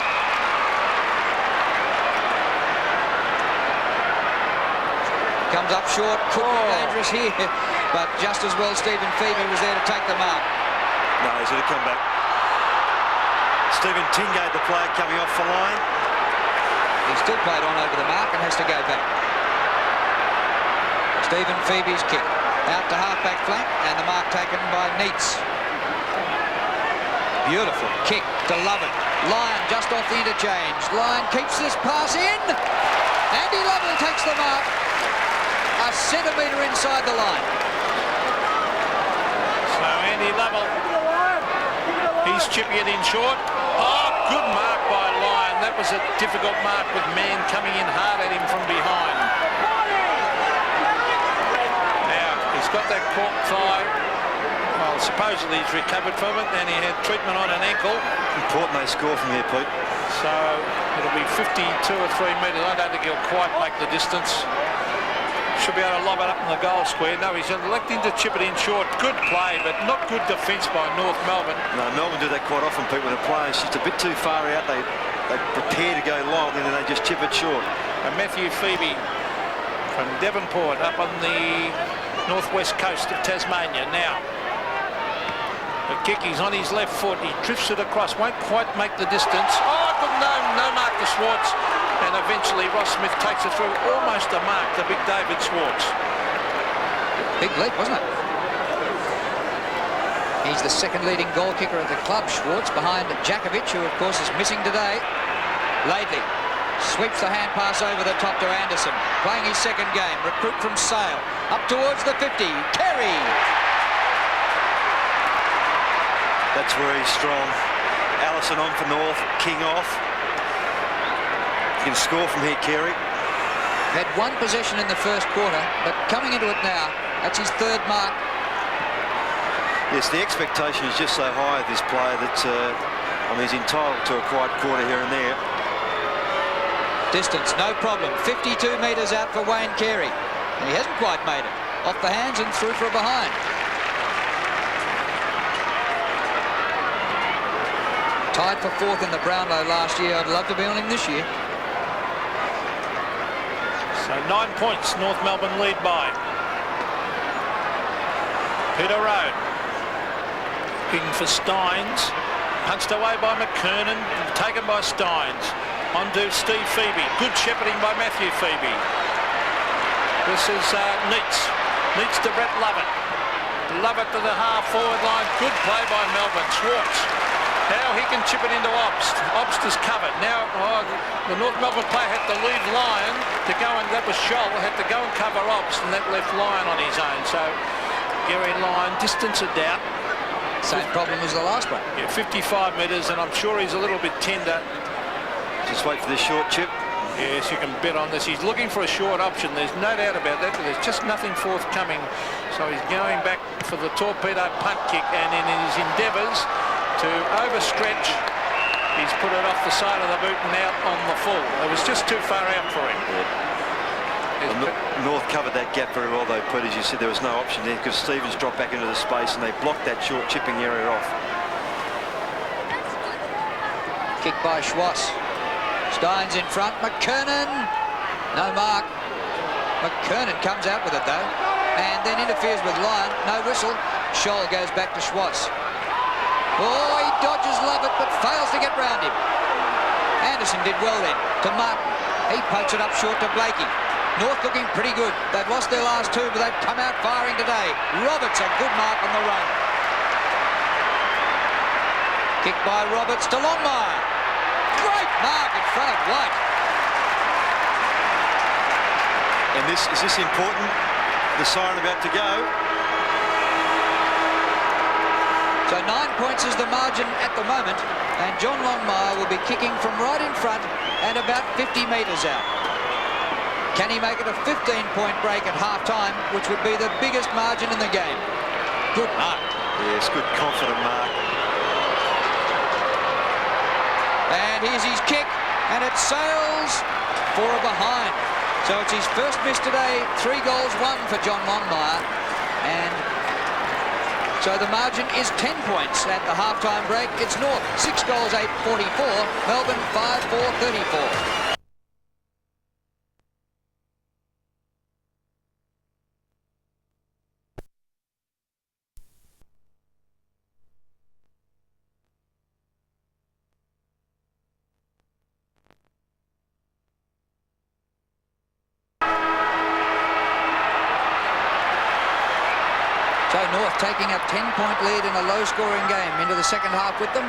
Comes up short, could be dangerous here, but just as well Stephen Phoebe was there to take the mark. No, he's going to come back. Stephen Tingate, the player coming off the line. He's still played on over the mark and has to go back. Stephen Phoebe's kick out to half-back flank, and the mark taken by Neitz. Beautiful kick to Lovett. Lyon just off the interchange. Lyon keeps this pass in. Andy Lovell takes the mark a centimetre inside the line. So Andy Lovell, he's chipping it in short. Oh, good mark by Lyon. That was a difficult mark with Mann coming in hard at him from behind. Now, he's got that cork thigh. Well, supposedly he's recovered from it, and he had treatment on an ankle. Important they score from here, Pete. So it'll be 52 or 3 metres. I don't think he'll quite make the distance. Should be able to lob it up in the goal square. No, he's electing to chip it in short. Good play, but not good defence by North Melbourne. No, Melbourne do that quite often, Pete, when a player's just a bit too far out. They prepare to go long, and then they just chip it short. And Matthew Phoebe from Devonport up on the northwest coast of Tasmania now. The kick, he's on his left foot. He drifts it across, won't quite make the distance. Oh, good, no mark to Schwartz. And eventually Ross Smith takes it through, almost a mark to big David Schwartz. Big leap, wasn't it? He's the second leading goal kicker at the club, Schwartz, behind Jakovic, who of course is missing today. Laidley sweeps the hand pass over the top to Anderson, playing his second game. Recruit from Sale, up towards the 50. Kerry. That's very strong. Allison on for North, King off. He can score from here, Carey. Had one possession in the first quarter, but coming into it now, that's his third mark. Yes, the expectation is just so high of this player that I mean, he's entitled to a quiet quarter here and there. Distance, no problem. 52 metres out for Wayne Carey. And he hasn't quite made it. Off the hands and through for a behind. Tied for fourth in the Brownlow last year. I'd love to be on him this year. So 9 points, North Melbourne lead by. Peter Rowe. Looking for Steins. Punched away by McKernan. Taken by Steins. On to Steve Phoebe. Good shepherding by Matthew Phoebe. This is Neitz. Neitz to Brett Lovett. Lovett to the half-forward line. Good play by Melbourne. Schwartz. Now he can chip it into Obst. Obst is covered. Now the North Melbourne player had to leave Lyon to go, and that was Scholl, had to go and cover Obst, and that left Lyon on his own. So Gary Lyon, distance of doubt. Same problem as the last one. Yeah, 55 metres, and I'm sure he's a little bit tender. Just wait for this short chip. Yes, you can bet on this. He's looking for a short option. There's no doubt about that, but there's just nothing forthcoming. So he's going back for the torpedo punt kick, and in his endeavours to overstretch, he's put it off the side of the boot and out on the full. It was just too far out for him. North covered that gap very well, though, Pete. As you said, there was no option there because Stevens dropped back into the space and they blocked that short chipping area off. Kick by Schwartz. Steins in front. McKernan. No mark. McKernan comes out with it, though, and then interferes with Lyon. No whistle. Scholl goes back to Schwartz. Oh, he dodges Lovett, but fails to get round him. Anderson did well then to Martin. He pokes it up short to Blakey. North looking pretty good. They've lost their last two, but they've come out firing today. Roberts, a good mark on the run. Kick by Roberts to Longmire. Great mark in front of White. And is this important? The siren about to go. So 9 points is the margin at the moment, and John Longmire will be kicking from right in front and about 50 metres out. Can he make it a 15-point break at half-time, which would be the biggest margin in the game? Good mark. Yes, good confident mark. And here's his kick, and it sails for a behind. So it's his first miss today, 3 goals, 1 for John Longmire. And so the margin is 10 points at the half-time break. It's North 6 goals, 8-44. Melbourne 5-4-34. North taking a 10-point lead in a low-scoring game into the second half with them.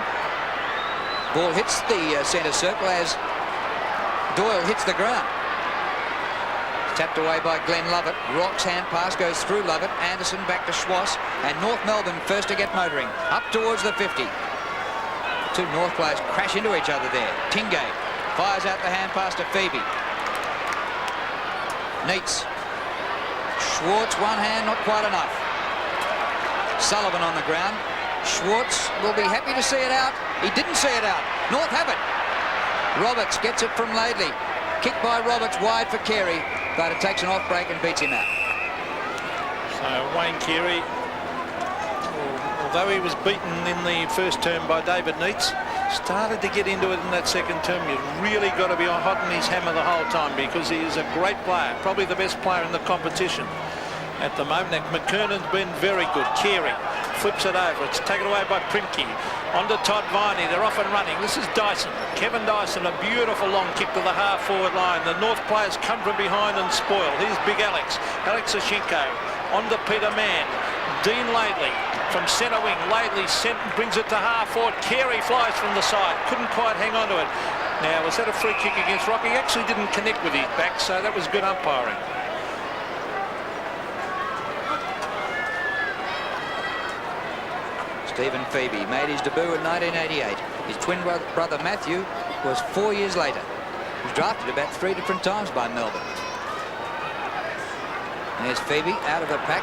Ball hits the centre circle as Doyle hits the ground. Tapped away by Glenn Lovett. Rock's hand pass goes through Lovett. Anderson back to Schwass. And North Melbourne first to get motoring. Up towards the 50. Two North players crash into each other there. Tingay fires out the hand pass to Phoebe. Neitz. Schwartz, one hand, not quite enough. Sullivan on the ground. Schwartz will be happy to see it out. He didn't see it out. North have it. Roberts gets it from Laidley. Kick by Roberts wide for Carey, but it takes an off break and beats him out. So Wayne Carey, although he was beaten in the first term by David Neitz, started to get into it in that second term. You've really got to be hot on his hammer the whole time because he is a great player, probably the best player in the competition at the moment. Now, McKernan's been very good. Carey flips it over. It's taken away by Primke. On to Todd Viney. They're off and running. This is Dyson. Kevin Dyson, a beautiful long kick to the half-forward line. The North players come from behind and spoil. Here's Big Alex. Alex Oshinko. On to Peter Mann. Dean Laidley from centre wing. Laidley brings it to half-forward. Carey flies from the side. Couldn't quite hang on to it. Now, was that a free kick against Rocky? He actually didn't connect with his back, so that was good umpiring. Stephen Phoebe made his debut in 1988. His twin brother Matthew was 4 years later. He was drafted about 3 different times by Melbourne. There's Phoebe out of the pack.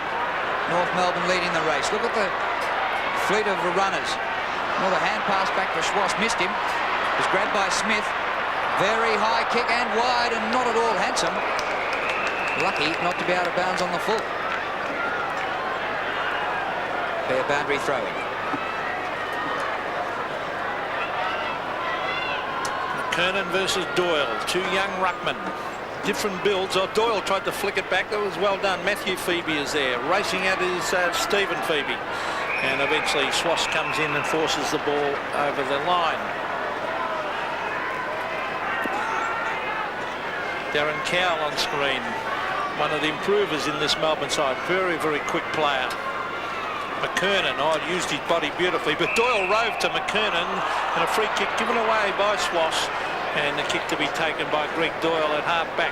North Melbourne leading the race. Look at the fleet of runners. Well, the hand pass back to Schwass missed him. It was grabbed by Smith. Very high kick and wide and not at all handsome. Lucky not to be out of bounds on the full. Fair boundary throw in. Kernan versus Doyle, two young ruckmen, different builds. Oh, Doyle tried to flick it back. That was well done. Matthew Phoebe is there. Racing out is Stephen Phoebe. And eventually Schwass comes in and forces the ball over the line. Darren Cowell on screen. One of the improvers in this Melbourne side. Very, very quick player. McKernan, used his body beautifully, but Doyle rove to McKernan and a free kick given away by Schwass, and the kick to be taken by Greg Doyle at half back.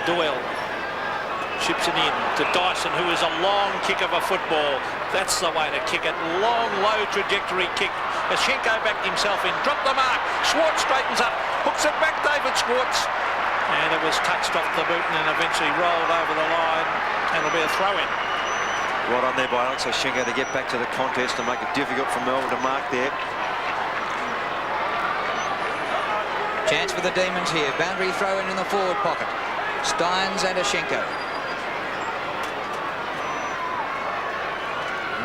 Doyle chips it in to Dyson, who is a long kick of a football. That's the way to kick it. Long, low trajectory kick. Oshinko backed himself in, dropped the mark. Schwartz straightens up, hooks it back, David Schwartz. And it was touched off the boot and eventually rolled over the line, and it'll be a throw-in. Right on there by Alex Oshinko to get back to the contest and make it difficult for Melbourne to mark there. Chance for the Demons here. Boundary throw in the forward pocket. Steins and Oshinko.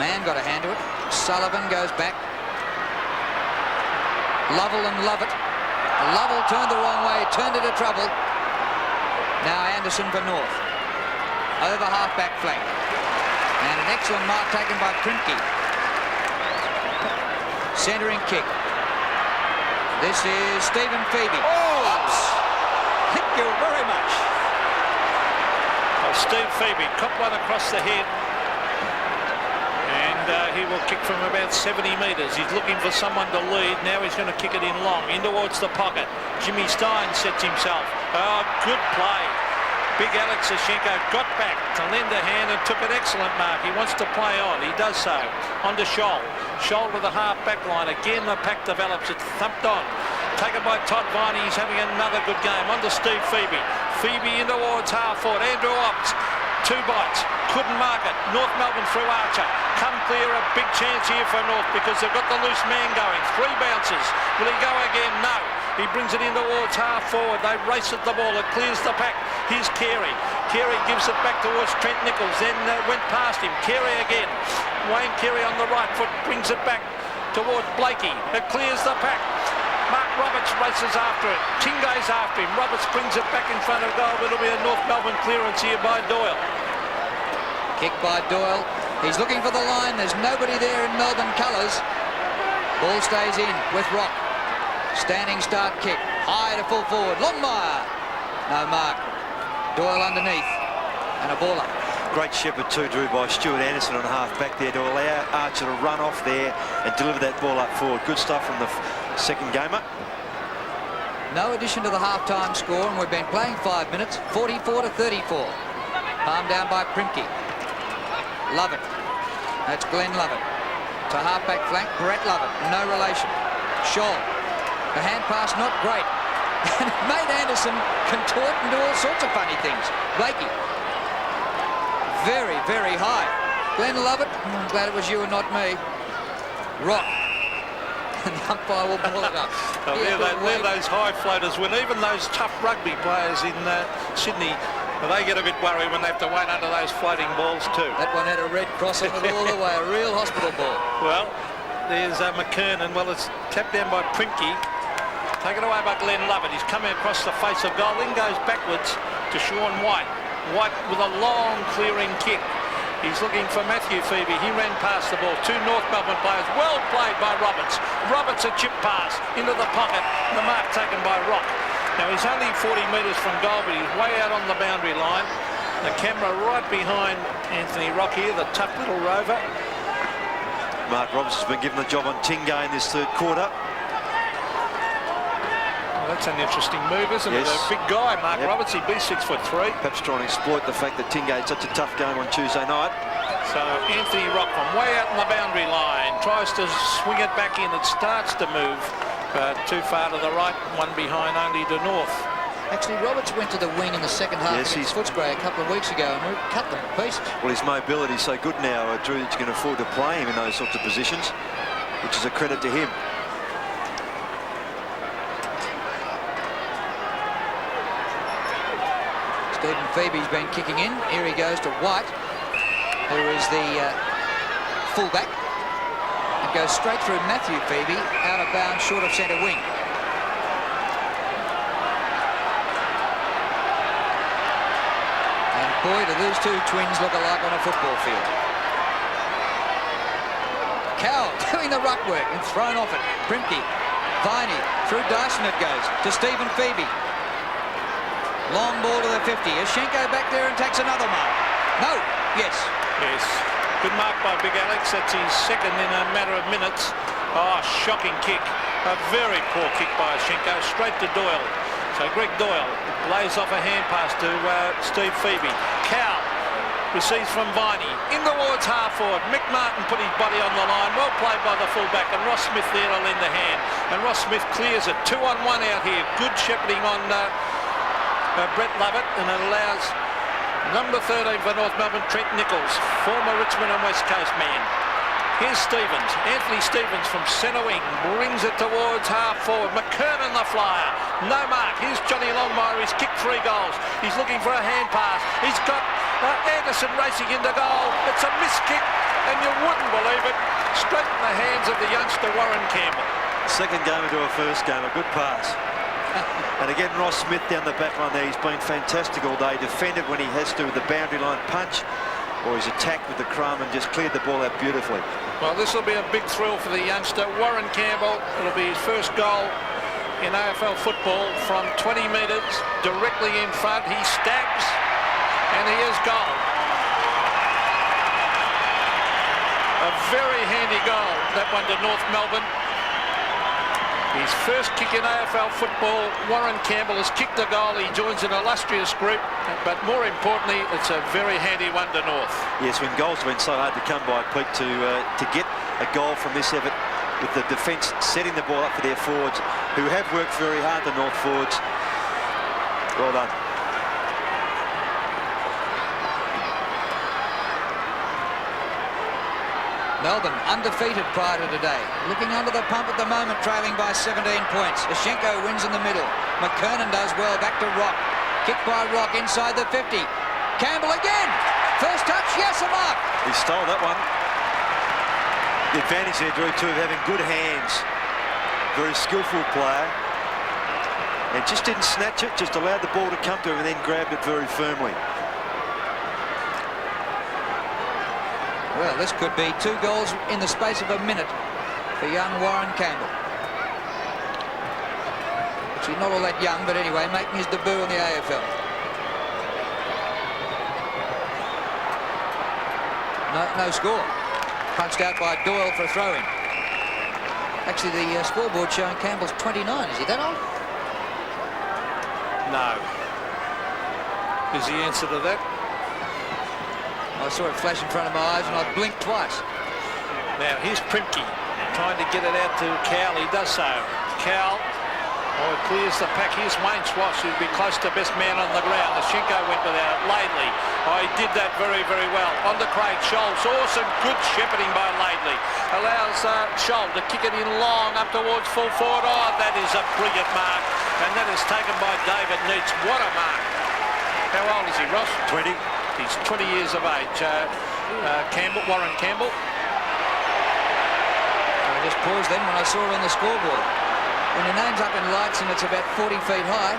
Mann got a hand to it. Sullivan goes back. Lovell and Lovett. Lovell turned the wrong way, turned into trouble. Now Anderson for North. Over half-back flank. And an excellent mark taken by Primke. Centering kick. This is Stephen Phoebe. Oh! Oops. Thank you very much. Well, Steve Phoebe copped one across the head. And he will kick from about 70 metres. He's looking for someone to lead. Now he's going to kick it in long, in towards the pocket. Jimmy Stein sets himself. Oh, good play. Big Alex Oshinko got back to lend a hand and took an excellent mark. He wants to play on. He does so. On to Scholl. Scholl to the half-back line. Again, the pack develops. It's thumped on. Taken by Todd Viney. He's having another good game. On to Steve Phoebe. Phoebe in towards half-forward. Andrew Ops. 2 bites. Couldn't mark it. North Melbourne through Archer. Come clear. A big chance here for North because they've got the loose man going. 3 bounces. Will he go again? No. He brings it in towards half-forward. They race at the ball. It clears the pack. Here's Carey. Carey gives it back towards Trent Nichols. Then went past him. Carey again. Wayne Carey on the right foot brings it back towards Blakey. It clears the pack. Mark Roberts races after it. Tingay's after him. Roberts brings it back in front of goal. It'll be a North Melbourne clearance here by Doyle. Kick by Doyle. He's looking for the line. There's nobody there in Melbourne colours. Ball stays in with Rock. Standing start kick. High to full forward. Longmire. No mark. Doyle underneath. And a ball up. Great shepherd too, Drew, by Stuart Anderson on half back there to allow Archer to run off there and deliver that ball up forward. Good stuff from the second gamer. No addition to the half-time score, and we've been playing 5 minutes, 44-34. Palm down by Primke. Lovett. That's Glenn Lovett. To half-back flank, Brett Lovett. No relation. Shaw. The hand pass, not great. And it made Anderson contort and do all sorts of funny things. Blakey. Very, very high. Glenn Lovett. I'm glad it was you and not me. Rock. And the umpire will pull it up. Oh, they're those high floaters. When even those tough rugby players in Sydney, they get a bit worried when they have to wait under those floating balls too. That one had a red cross on it all the way. A real hospital ball. Well, there's McKernan. Well, it's tapped down by Primke. Taken away by Glenn Lovett. He's coming across the face of goal, then goes backwards to Sean White. White with a long clearing kick. He's looking for Matthew Phoebe. He ran past the ball. Two North Melbourne players. Well played by Roberts. Roberts a chip pass into the pocket. The mark taken by Rock. Now he's only 40 metres from goal, but he's way out on the boundary line. The camera right behind Anthony Rock here, the tough little rover. Mark Roberts has been given the job on Tingay in this third quarter. That's an interesting move, isn't yes. it? A big guy, Mark Roberts. He'd be 6'3". Perhaps trying to exploit the fact that Tingay had such a tough game on Tuesday night. So Anthony Rock from way out on the boundary line tries to swing it back in. It starts to move, but too far to the right. One behind only to North. Actually, Roberts went to the wing in the second half against Footscray a couple of weeks ago and cut them to pieces. Well, his mobility's so good now, Drew, that you can afford to play him in those sorts of positions, which is a credit to him. Stephen Phoebe's been kicking in. Here he goes to White, who is the fullback, and goes straight through Matthew Phoebe, out of bounds, short of centre wing. And boy, do these two twins look alike on a football field. Cowell doing the ruck work and thrown off it. Primke, Viney, through Dyson it goes to Stephen Phoebe. Long ball to the 50. Ashenko back there and takes another mark. No. Yes. Yes. Good mark by Big Alex. That's his second in a matter of minutes. Oh, shocking kick. A very poor kick by Ashenko. Straight to Doyle. So Greg Doyle lays off a hand pass to Steve Phoebe. Cowell receives from Viney. In towards half forward. Mick Martin put his body on the line. Well played by the fullback. And Ross Smith there to lend a hand. And Ross Smith clears it. 2-on-1 out here. Good shepherding on Brett Lovett, and it allows number 13 for North Melbourne, Trent Nichols, former Richmond and West Coast man. Here's Stevens, Anthony Stevens from centre wing, brings it towards half forward. McKernan the flyer, no mark. Here's Johnny Longmire, he's kicked 3 goals. He's looking for a hand pass. He's got Anderson racing into goal. It's a missed kick, and you wouldn't believe it. Straight in the hands of the youngster Warren Campbell. Second game into a first game, a good pass. And again, Ross Smith down the back line there. He's been fantastic all day. Defended when he has to with the boundary line punch, or he's attacked with the crumb and just cleared the ball out beautifully. Well, this will be a big thrill for the youngster. Warren Campbell, it'll be his first goal in AFL football from 20 metres directly in front. He stabs, and he is goal. A very handy goal, that one to North Melbourne. His first kick in AFL football. Warren Campbell has kicked a goal. He joins an illustrious group, but more importantly, it's a very handy one to North. Yes, when goals have been so hard to come by, Pete, to get a goal from this effort with the defence setting the ball up for their forwards, who have worked very hard, the North forwards. Well done. Melbourne undefeated prior to today. Looking under the pump at the moment, trailing by 17 points. Ashenko wins in the middle. McKernan does well. Back to Rock. Kick by Rock inside the 50. Campbell again. First touch. Yes, a mark. He stole that one. The advantage there, Drew, too, of having good hands. Very skillful player. And just didn't snatch it. Just allowed the ball to come to him and then grabbed it very firmly. Well, this could be 2 goals in the space of a minute for young Warren Campbell. Actually, not all that young, but anyway, making his debut in the AFL. No score. Punched out by Doyle for a throw-in. Actually, the scoreboard showing Campbell's 29. Is he that old? No. Is the answer to that? I saw it flash in front of my eyes and I blinked twice. Now, here's Primke trying to get it out to Cowell. He does so. Cowell, it clears the pack. Here's Wayne Swash, who'd be close to best man on the ground. The Schenko went without it. Laidley, he did that very, very well. On to Craig Scholes. Awesome, good shepherding by Laidley. Allows Scholes to kick it in long up towards full forward. Oh, that is a brilliant mark. And that is taken by David Neitz. What a mark. How old is he, Ross? 20. He's 20 years of age. Warren Campbell. I just paused then when I saw it on the scoreboard. When your name's up in lights and it's about 40 feet high.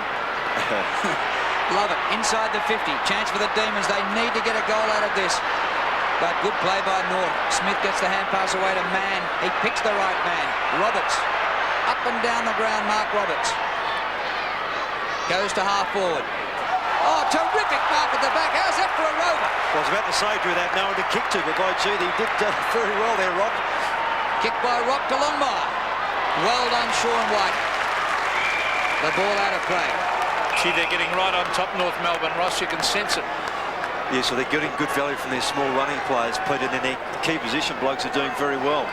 Love it. Inside the 50. Chance for the Demons. They need to get a goal out of this. But good play by North. Smith gets the hand pass away to Mann. He picks the right man. Roberts. Up and down the ground, Mark Roberts. Goes to half forward. Oh, terrific mark at the back. How's that for a rover? I was about to say, Drew, that no one to kick to, but by gee, he did very well there, Rock. Kick by Rock to Longmire. Well done, Sean White. The ball out of play. Gee, they're getting right on top North Melbourne, Ross. You can sense it. Yeah, so they're getting good value from their small running players. Played in their key position blokes are doing very well.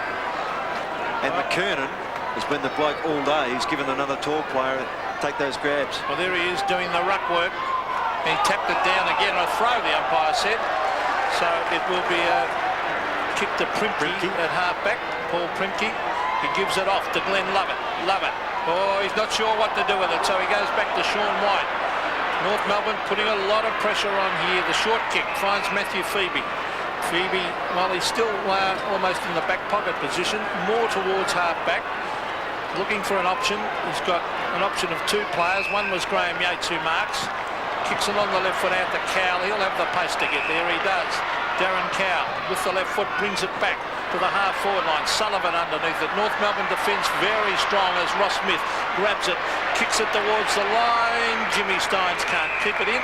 And McKernan has been the bloke all day. He's given another tall player to take those grabs. Well, there he is doing the ruck work. He tapped it down again. A throw, the umpire said. So it will be a kick to Primke at half-back. Paul Primke. He gives it off to Glenn Lovett. Lovett. Oh, he's not sure what to do with it, so he goes back to Sean White. North Melbourne putting a lot of pressure on here. The short kick finds Matthew Phoebe. Phoebe, well, he's still almost in the back pocket position, more towards half-back. Looking for an option. He's got an option of two players. One was Graham Yates, who marks. Kicks it on the left foot out to Cowell. He'll have the pace to get there. He does. Darren Cowell with the left foot brings it back to the half-forward line. Sullivan underneath it. North Melbourne defence very strong as Ross Smith grabs it, kicks it towards the line. Jimmy Steins can't keep it in.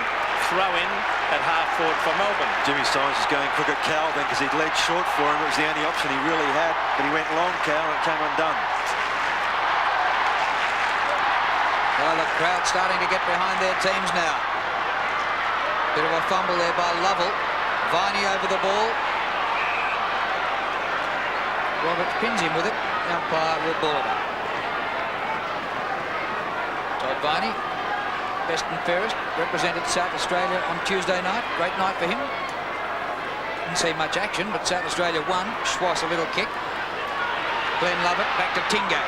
Throw in at half-forward for Melbourne. Jimmy Steins is going quick at Cowell then because he'd led short for him. It was the only option he really had, but he went long, Cowell, and it came undone. Well, the crowd starting to get behind their teams now. Bit of a fumble there by Lovell. Viney over the ball. Roberts pins him with it. The umpire will ball it up. Todd Viney, best and fairest, represented South Australia on Tuesday night. Great night for him. Didn't see much action, but South Australia won. Schwass a little kick. Glenn Lovett back to Tingay.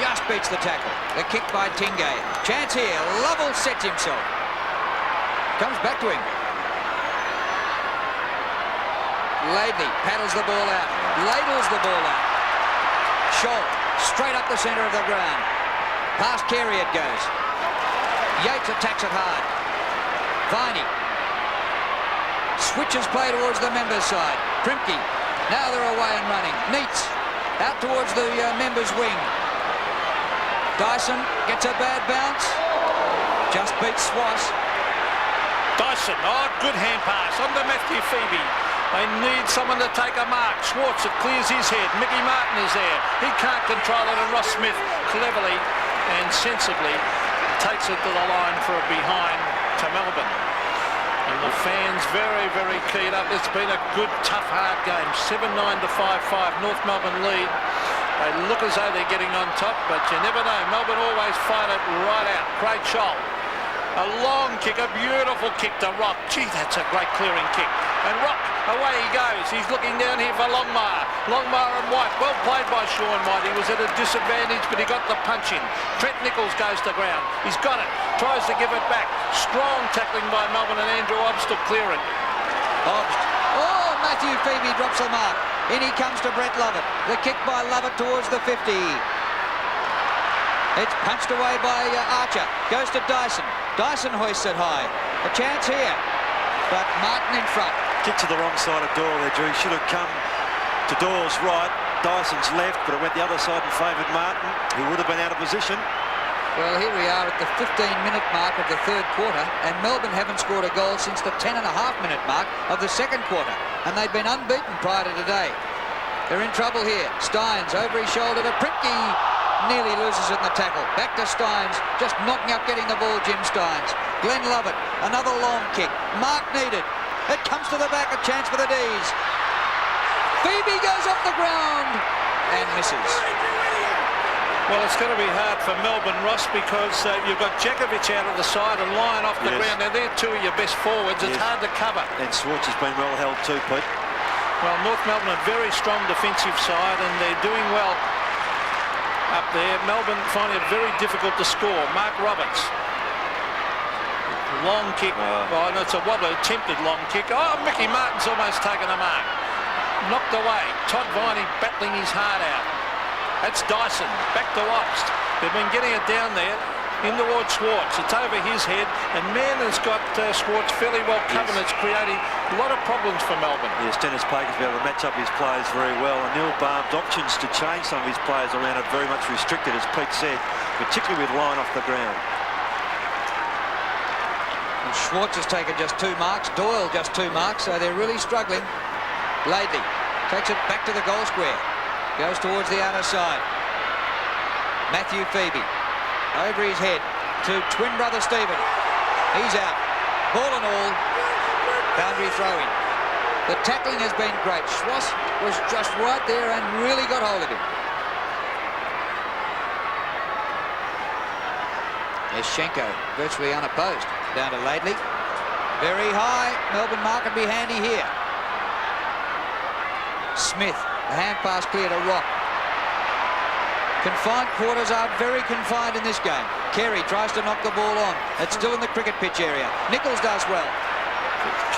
Just beats the tackle. The kick by Tingay. Chance here. Lovell sets himself. Comes back to him. Laidley paddles the ball out. Ladles the ball out. Scholl straight up the centre of the ground. Past Carey it goes. Yates attacks it hard. Viney switches play towards the members' side. Primke. Now they're away and running. Neitz out towards the members' wing. Dyson gets a bad bounce. Just beats Swass. Dyson, good hand pass on to Matthew Phoebe. They need someone to take a mark. Schwartz, it clears his head. Mickey Martin is there. He can't control it, and Ross Smith cleverly and sensibly takes it to the line for a behind to Melbourne. And the fans very, very keyed up. It's been a good, tough, hard game. 7-9 to 5-5. North Melbourne lead. They look as though they're getting on top, but you never know. Melbourne always fight it right out. Craig Scholl. A long kick, a beautiful kick to Rock. Gee, that's a great clearing kick. And Rock, away he goes. He's looking down here for Longmire. Longmire and White. Well played by Sean White. He was at a disadvantage, but he got the punch in. Trent Nichols goes to ground. He's got it. Tries to give it back. Strong tackling by Melbourne, and Andrew Obst to clear it. Obst. Oh, Matthew Phoebe drops the mark. In he comes to Brett Lovett. The kick by Lovett towards the 50. It's punched away by Archer. Goes to Dyson. Dyson hoists it high. A chance here. But Martin in front. Kick to the wrong side of Doyle there, Drew. Should have come to Doyle's right. Dyson's left, but it went the other side and favoured Martin, who would have been out of position. Well, here we are at the 15-minute mark of the third quarter, and Melbourne haven't scored a goal since the 10.5-minute mark of the second quarter, and they've been unbeaten prior to today. They're in trouble here. Steins over his shoulder to Pripke. Nearly loses it in the tackle. Back to Steins, just knocking up getting the ball, Jim Steins. Glenn Lovett, another long kick. Mark needed. It comes to the back, a chance for the D's. Phoebe goes off the ground and misses. Well, it's going to be hard for Melbourne, Ross, because you've got Djakovic out of the side and Lyon off the ground. Now, they're two of your best forwards. It's hard to cover. And Swartz has been well held too, Pete. Well, North Melbourne a very strong defensive side, and they're doing well up there. Melbourne finding it very difficult to score. Mark Roberts. Long kick. Oh, no, it's a wobbler. Attempted long kick. Oh, Mickey Martin's almost taken a mark. Knocked away. Todd Viney battling his heart out. That's Dyson. Back to Oxt. They've been getting it down there in towards Swartz. It's over his head, and man has got Swartz fairly well covered. It's creating a lot of problems for Melbourne. Yes, Dennis Parker's been able to match up his players very well, and Neil Barnes' options to change some of his players around are very much restricted, as Pete said, particularly with Lyon off the ground. And Schwartz has taken just 2 marks. Doyle just 2 marks, so they're really struggling. Laidley takes it back to the goal square. Goes towards the outer side. Matthew Phoebe over his head to twin brother Stephen. He's out. Ball and all. Boundary throw-in. The tackling has been great. Schwartz was just right there and really got hold of him. Eschenko virtually unopposed. Down to Laidley. Very high. Melbourne mark would be handy here. Smith. The hand pass clear to Rock. Confined quarters are very confined in this game. Carey tries to knock the ball on. It's still in the cricket pitch area. Nichols does well.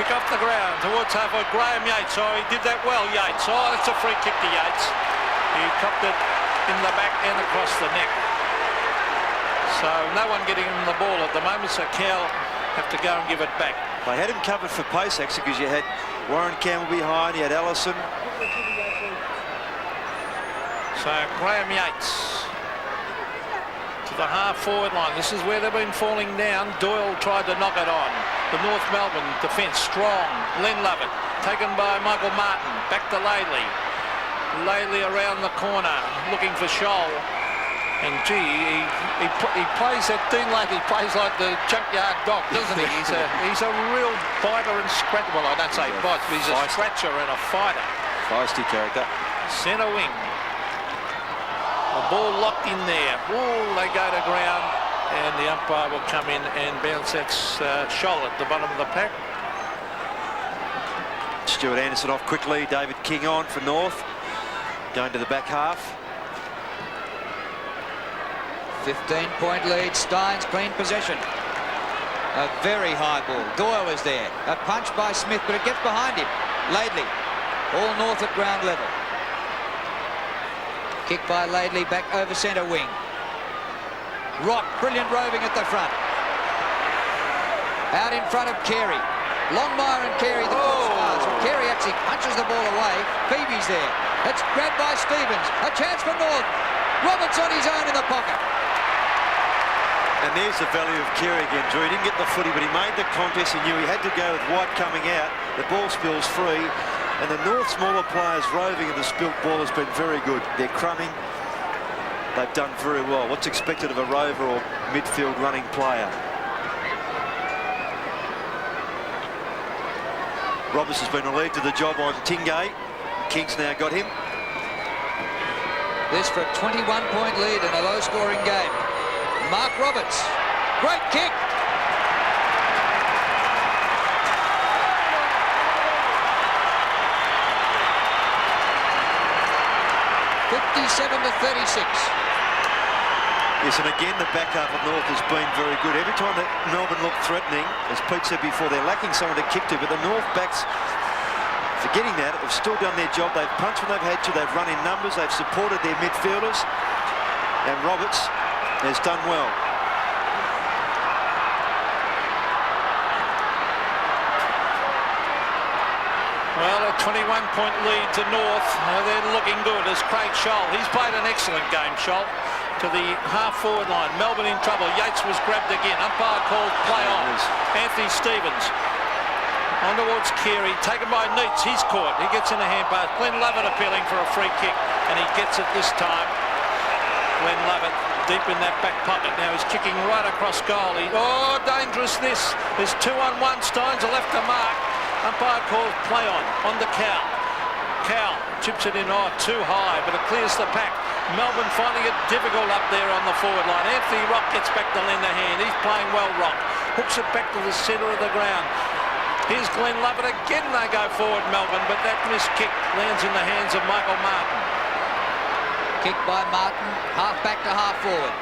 Kick off the ground towards halfway. Graham Yates. Oh, he did that well, Yates. Oh, it's a free kick to Yates. He copped it in the back and across the neck. So no one getting him the ball at the moment, so Cal have to go and give it back. They had him covered for pace, actually, because you had Warren Campbell behind, you had Allison. So Graham Yates to the half-forward line. This is where they've been falling down. Doyle tried to knock it on. The North Melbourne defence strong. Len Lovett taken by Michael Martin. Back to Laidley. Laidley around the corner looking for Scholl. And gee, he plays that Dean Laidley plays like the junkyard dog, doesn't he? He's a real biter and scratcher. Well, I don't say bite, but he's a scratcher and a fighter. Feisty character. Centre wing. The ball locked in there. Oh, they go to ground, and the umpire will come in and bounce that Scholl at the bottom of the pack. Stuart Anderson off quickly. David King on for North. Going to the back half. 15-point lead. Steins clean possession. A very high ball. Doyle is there. A punch by Smith, but it gets behind him. Laidley. All North at ground level. Kick by Laidley back over centre wing. Rock, brilliant roving at the front. Out in front of Carey. Longmire and Carey, the two stars. Well, Carey actually punches the ball away. Phoebe's there. It's grabbed by Stevens. A chance for North. Roberts on his own in the pocket. And there's the value of Carey again, Drew. He didn't get the footy, but he made the contest. He knew he had to go with White coming out. The ball spills free. And the North smaller players roving and the spilt ball has been very good. They're crumbing. They've done very well. What's expected of a rover or midfield running player? Roberts has been relieved of the job on Tingay. King's now got him. This for a 21-point lead in a low-scoring game. Mark Roberts. Great kick. 57-36. Yes, and again, the back half of North has been very good. Every time that Melbourne looked threatening, as Pete said before, they're lacking someone to kick to, but the North backs, forgetting that, have still done their job. They've punched when they've had to, they've run in numbers, they've supported their midfielders, and Roberts has done well. Well, a 21-point lead to North. They're looking good as Craig Scholl. He's played an excellent game, Scholl. to the half-forward line. Melbourne in trouble. Yates was grabbed again. Umpire called play on. Anthony Stevens on towards Carey. Taken by Neitz. He's caught. He gets in a hand pass. Glenn Lovett appealing for a free kick, and he gets it this time. Glenn Lovett deep in that back pocket. Now he's kicking right across goal. Oh, dangerous this. There's 2-on-1. Steins are left to mark. Umpire calls play on the Cow. Cow chips it in too high, but it clears the pack. Melbourne finding it difficult up there on the forward line. Anthony Rock gets back to lend a hand. He's playing well, Rock. Hooks it back to the centre of the ground. Here's Glenn Lovett again. They go forward, Melbourne, but that missed kick lands in the hands of Michael Martin. Kick by Martin, half back to half forward.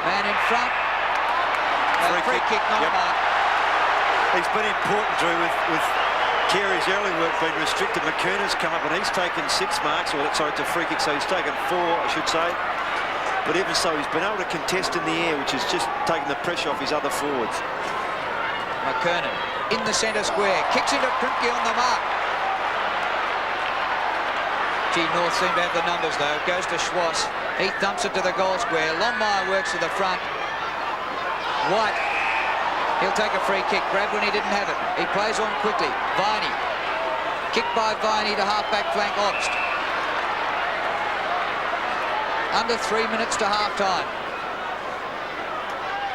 Man in front. Free kick not marked. He's been important, Drew, with Carey's early work being restricted. McKernan's come up and he's taken 6 marks, or sorry, it's a free kick, so he's taken 4, I should say. But even so, he's been able to contest in the air, which has just taken the pressure off his other forwards. McKernan in the centre square, kicks into Primke on the mark. Gee, North seem to have the numbers though. Goes to Schwartz. He thumps it to the goal square. Longmire works to the front. White. He'll take a free kick. Grabbed when he didn't have it. He plays on quickly. Viney. Kick by Viney to half-back flank Obst. Under 3 minutes to half-time.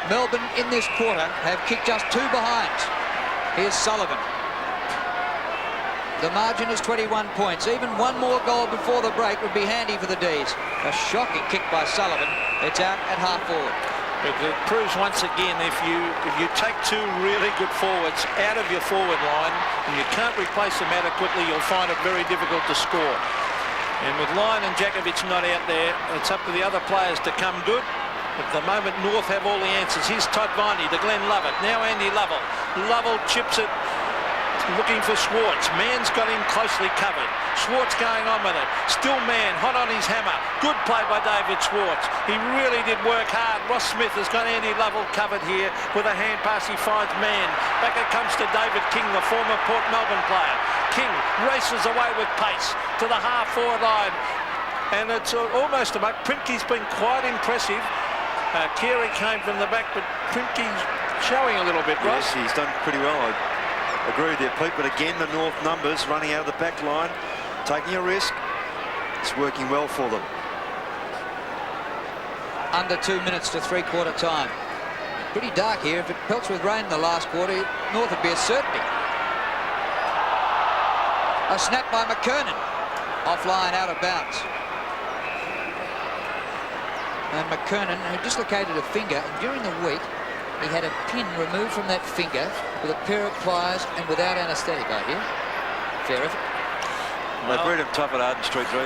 Melbourne in this quarter have kicked just 2 behinds. Here's Sullivan. The margin is 21 points. Even one more goal before the break would be handy for the D's. A shocking kick by Sullivan. It's out at half-forward. But it proves once again, if you take 2 really good forwards out of your forward line and you can't replace them adequately, you'll find it very difficult to score. And with Lyon and Jakovic not out there, it's up to the other players to come good. At the moment, North have all the answers. Here's Todd Viney to Glenn Lovett. Now Andy Lovell. Lovell chips it, looking for Schwartz. Mann's got him closely covered. Schwartz going on with it. Still Mann, hot on his hammer. Good play by David Schwartz. He really did work hard. Ross Smith has got Andy Lovell covered here with a hand pass. He finds Mann. Back it comes to David King, the former Port Melbourne player. King races away with pace to the half-forward line. And it's almost a mark. Primke's been quite impressive. Carey came from the back, but Primke's showing a little bit, Ross. Yes, he's done pretty well. I agree with you, Pete, but again, the North numbers running out of the back line, taking a risk. It's working well for them. Under 2 minutes to three-quarter time. Pretty dark here. If it pelts with rain in the last quarter, North would be a certainty. A snap by McKernan. Offline, out of bounds. And McKernan, who dislocated a finger, and during the week, he had a pin removed from that finger with a pair of pliers and without anaesthetic, I hear. Fair effort. They bred him tough at Arden Street, Drew.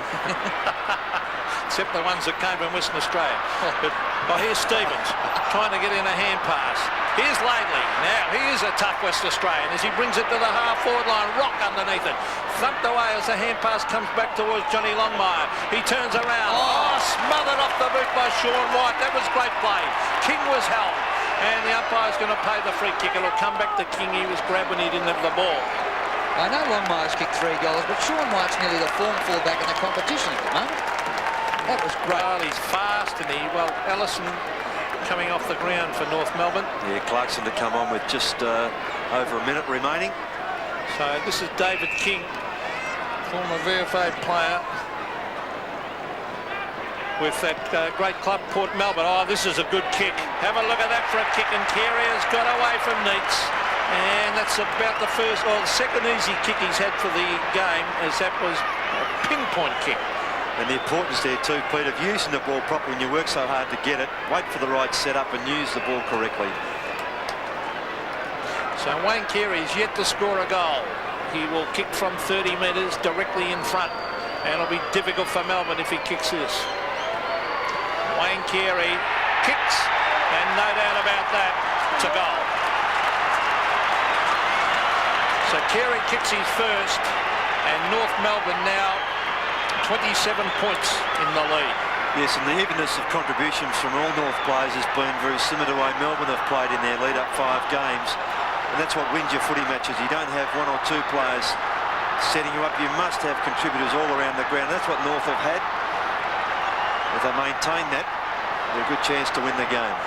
Except the ones that came from Western Australia. But here's Stevens trying to get in a hand pass. Here's Langley. Now, he is a tough West Australian as he brings it to the half-forward line. Rock underneath it. Thumped away as the hand pass comes back towards Johnny Longmire. He turns around. Oh, smothered off the boot by Sean White. That was great play. King was held. And the umpire's going to pay the free kick. It'll come back to King. He was grabbed when he didn't have the ball. I know Longmire's kicked 3 goals, but Sean White's nearly the form fullback in the competition at the moment. That was great. Well, he's fast, and Ellison coming off the ground for North Melbourne. Yeah, Clarkson to come on with just over a minute remaining. So this is David King, former VFA player with that great club Port Melbourne. Oh, this is a good kick. Have a look at that for a kick, and Carey has got away from Neitz. And that's about the first, or the second easy kick he's had for the game, as that was a pinpoint kick. And the importance there too, Pete, of using the ball properly when you work so hard to get it. Wait for the right setup and use the ball correctly. So Wayne Carey is yet to score a goal. He will kick from 30 metres directly in front. And it'll be difficult for Melbourne if he kicks this. Wayne Carey kicks, and no doubt about that, it's a goal. So Carey kicks his first, and North Melbourne now 27 points in the lead. Yes, and the evenness of contributions from all North players has been very similar to the way Melbourne have played in their lead-up 5 games. And that's what wins your footy matches. You don't have 1 or 2 players setting you up. You must have contributors all around the ground. That's what North have had. If they maintain that, a good chance to win the game.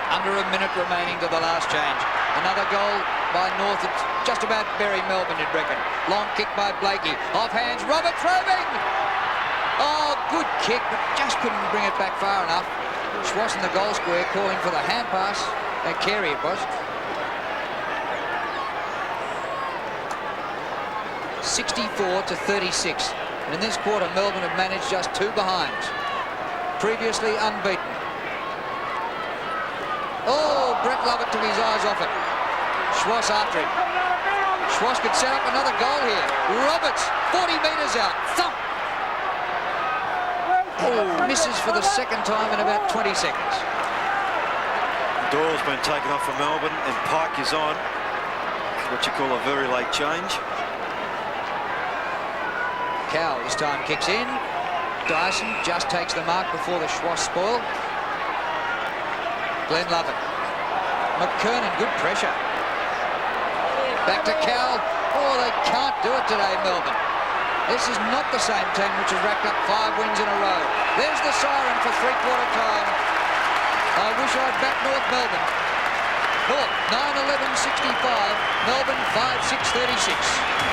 Under a minute remaining to the last change. Another goal by North. It's just about bury Melbourne, you'd reckon. Long kick by Blakey. Off hands, Robert Throbing! Oh, good kick, but just couldn't bring it back far enough. Schwass in the goal square calling for the hand pass. Carey it was. 64-36. And in this quarter, Melbourne have managed just 2 behinds. Previously unbeaten. Oh, Brett Lovett took his eyes off it. Schwass after him. Schwass could set up another goal here. Roberts, 40 metres out. Thump! Oh, misses for the second time in about 20 seconds. Doyle's been taken off for Melbourne and Pike is on. What you call a very late change. Cowell this time kicks in. Dyson just takes the mark before the Schwass spoil. Glenn Lovett. McKernan, good pressure. Back to Cowell. Oh, they can't do it today, Melbourne. This is not the same team which has racked up 5 wins in a row. There's the siren for three-quarter time. I wish I'd backed North Melbourne. North, 9-11-65. Melbourne, 5-6-36.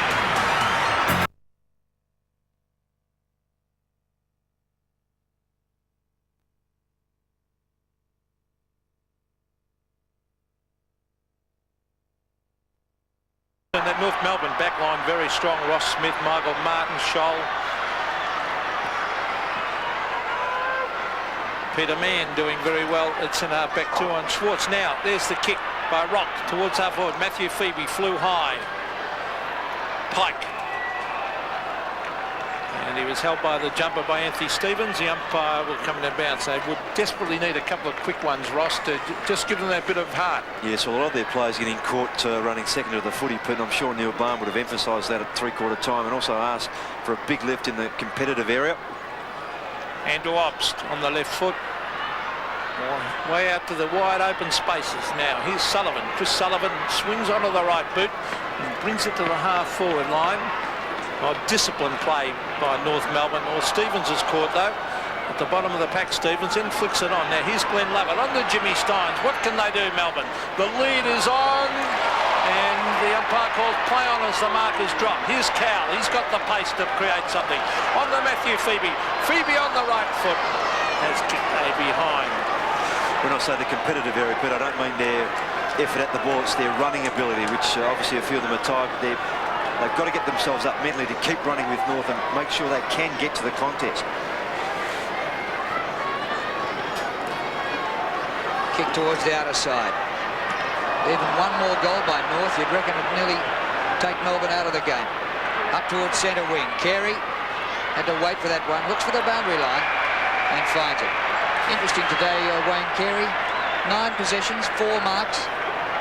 And that North Melbourne backline very strong. Ross Smith, Michael Martin, Scholl. Peter Mann doing very well at centre half back 2 on Schwartz. Now there's the kick by Rock towards half forward. Matthew Phoebe flew high. Pike. And he was held by the jumper by Anthony Stevens. The umpire will come to bounce. They would desperately need a couple of quick ones, Ross, to just give them that bit of heart. Yes, well, a lot of their players getting caught running second to the footy pit, and I'm sure Neil Barn would have emphasised that at three-quarter time and also asked for a big lift in the competitive area. Andrew Obst on the left foot. Way out to the wide open spaces now. Here's Sullivan. Chris Sullivan swings onto the right boot and brings it to the half-forward line. Disciplined play by North Melbourne. Or Stevens is caught though at the bottom of the pack. Stevens then flicks it on. Now here's Glenn Lovett on to Jimmy Steins. What can they do, Melbourne? The lead is on and the umpire calls play on as the markers drop. Here's Cowell. He's got the pace to create something. On to Matthew Phoebe. Phoebe on the right foot has kicked a behind. When I say the competitive area, but I don't mean their effort at the ball. It's their running ability, which obviously a few of them are tired. They've got to get themselves up mentally to keep running with North and make sure they can get to the contest. Kick towards the outer side. Even one more goal by North, you'd reckon it'd nearly take Melbourne out of the game. Up towards centre wing. Carey had to wait for that one. Looks for the boundary line and finds it. Interesting today, Wayne Carey. 9 possessions, 4 marks.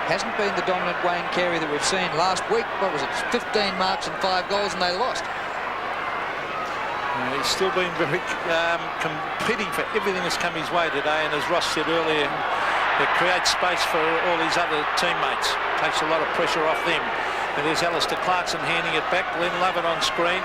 Hasn't been the dominant Wayne Carey that we've seen last week. What was it? 15 marks and 5 goals, and they lost. He's still been very competing for everything that's come his way today, and as Ross said earlier, it creates space for all his other teammates. Takes a lot of pressure off them. And there's Alistair Clarkson handing it back. Glenn Lovett on screen.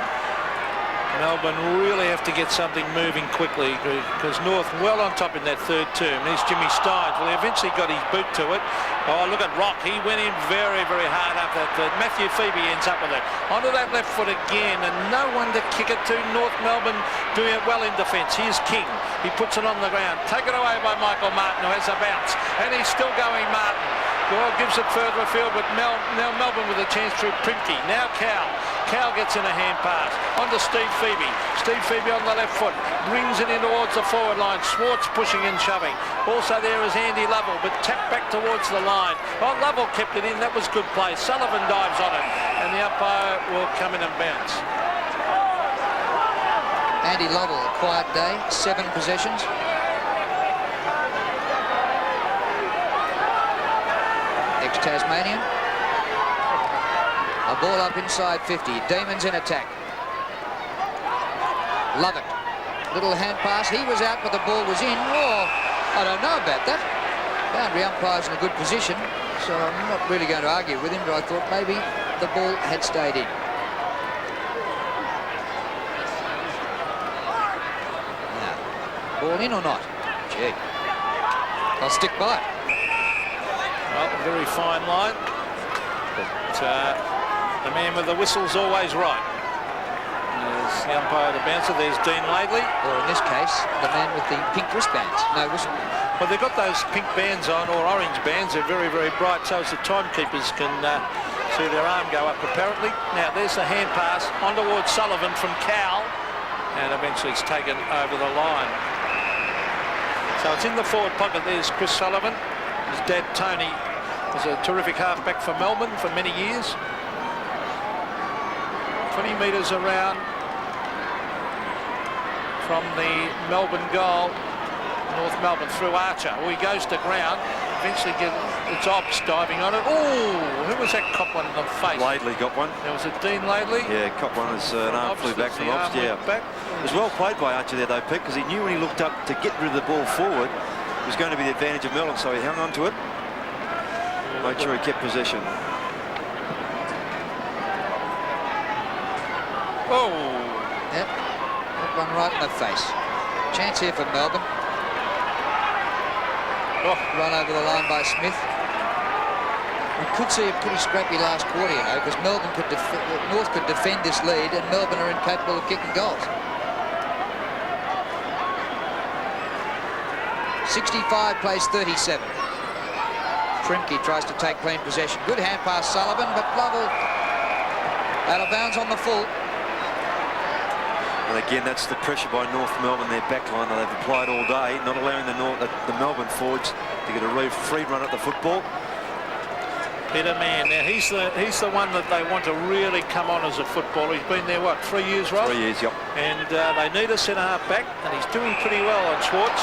Melbourne really have to get something moving quickly because North well on top in that third term. There's Jimmy Steins. Well, he eventually got his boot to it. Oh, look at Rock. He went in very, very hard up that third. Matthew Phoebe ends up with it. Onto that left foot again, and no one to kick it to. North Melbourne doing it well in defence. Here's King. He puts it on the ground. Taken away by Michael Martin, who has a bounce. And he's still going, Martin. Well, gives it further afield, but now Melbourne with a chance through Primke. Now Cowell. Cowell gets in a hand pass. On to Steve Phoebe. Steve Phoebe on the left foot. Brings it in towards the forward line. Schwartz pushing and shoving. Also there is Andy Lovell, but tapped back towards the line. Oh, Lovell kept it in. That was good play. Sullivan dives on it. And the umpire will come in and bounce. Andy Lovell, a quiet day. 7 possessions. Ex-Tasmanian. A ball up inside 50. Demons in attack. Lovett. Little hand pass. He was out, but the ball was in. Oh, I don't know about that. Boundary umpire's in a good position, so I'm not really going to argue with him, but I thought maybe the ball had stayed in. Ball in or not? Gee. I'll stick by it. Well, very fine line. But the man with the whistle's always right. There's the umpire, the bouncer. There's Dean Laidley. Or in this case, the man with the pink wristbands. No whistle. Well, they've got those pink bands on, or orange bands. They're very, very bright, so as the timekeepers can see their arm go up, apparently. Now, there's the hand pass on towards Sullivan from Cowell, and eventually it's taken over the line. So it's in the forward pocket. There's Chris Sullivan. His dad, Tony, was a terrific halfback for Melbourne for many years. 20 metres around from the Melbourne goal. North Melbourne through Archer. Oh, he goes to ground. Eventually it's Obbs diving on it. Oh, who was that cop one in the face? Laidley got one. There was a Dean Laidley. Yeah, cop one as an arm flew back from Obbs. Yeah. Back. It was well played by Archer there, though, Pete, because he knew when he looked up to get rid of the ball forward, it was going to be the advantage of Melbourne, so he hung on to it. Made sure he kept possession. Oh. Yep. Got one right in the face. Chance here for Melbourne. Oh. Run over the line by Smith. We could see a pretty scrappy last quarter, you know, because Melbourne could North could defend this lead, and Melbourne are incapable of kicking goals. 65 plays 37. Trimke tries to take clean possession. Good hand pass, Sullivan, but Lovell out of bounds on the full. And again, that's the pressure by North Melbourne, their backline that they've applied all day, not allowing the Melbourne forwards to get a free run at the football. Peter Mann, now he's the one that they want to really come on as a footballer. He's been there, what, 3 years, Ross? 3 years, yep. And they need a centre-half back, and he's doing pretty well on Schwartz.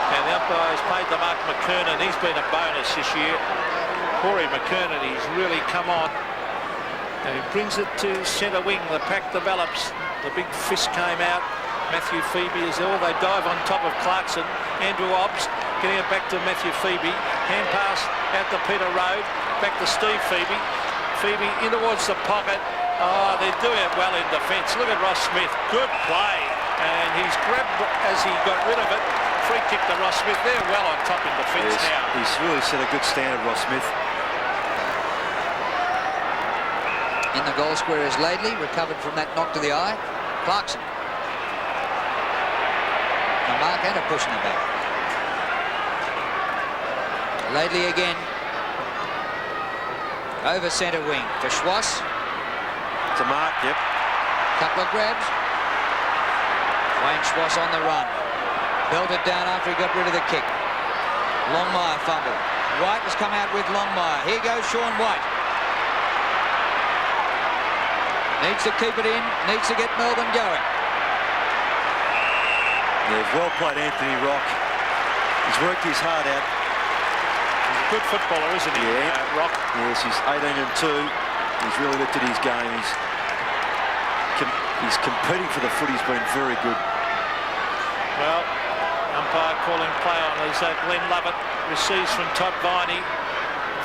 And the umpire has paid the mark McKernan. He's been a bonus this year. Corey McKernan, he's really come on. And he brings it to centre wing. The pack develops. The big fist came out. Matthew Phoebe is all. They dive on top of Clarkson. Andrew Obbs getting it back to Matthew Phoebe. Hand pass out to Peter Road. Back to Steve Phoebe. Phoebe in towards the pocket. Oh, they're doing it well in defence. Look at Ross Smith. Good play. And he's grabbed as he got rid of it. Free kick to Ross Smith. They're well on top in defence now. He's really set a good standard, Ross Smith. In the goal square is Laidley, recovered from that knock to the eye. Clarkson. A mark and a push in the back. Laidley again. Over centre wing for Schwass. It's a mark, yep. Couple of grabs. Wayne Schwass on the run. Belted down after he got rid of the kick. Longmire fumble. White has come out with Longmire. Here goes Sean White. Needs to keep it in. Needs to get Melbourne going. Yeah, well played, Anthony Rock. He's worked his heart out. He's a good footballer, isn't he, Rock? Yes, he's 18-2. He's really lifted his game. He's competing for the foot. He's been very good. Well, umpire calling play on as Glenn Lovett receives from Todd Viney.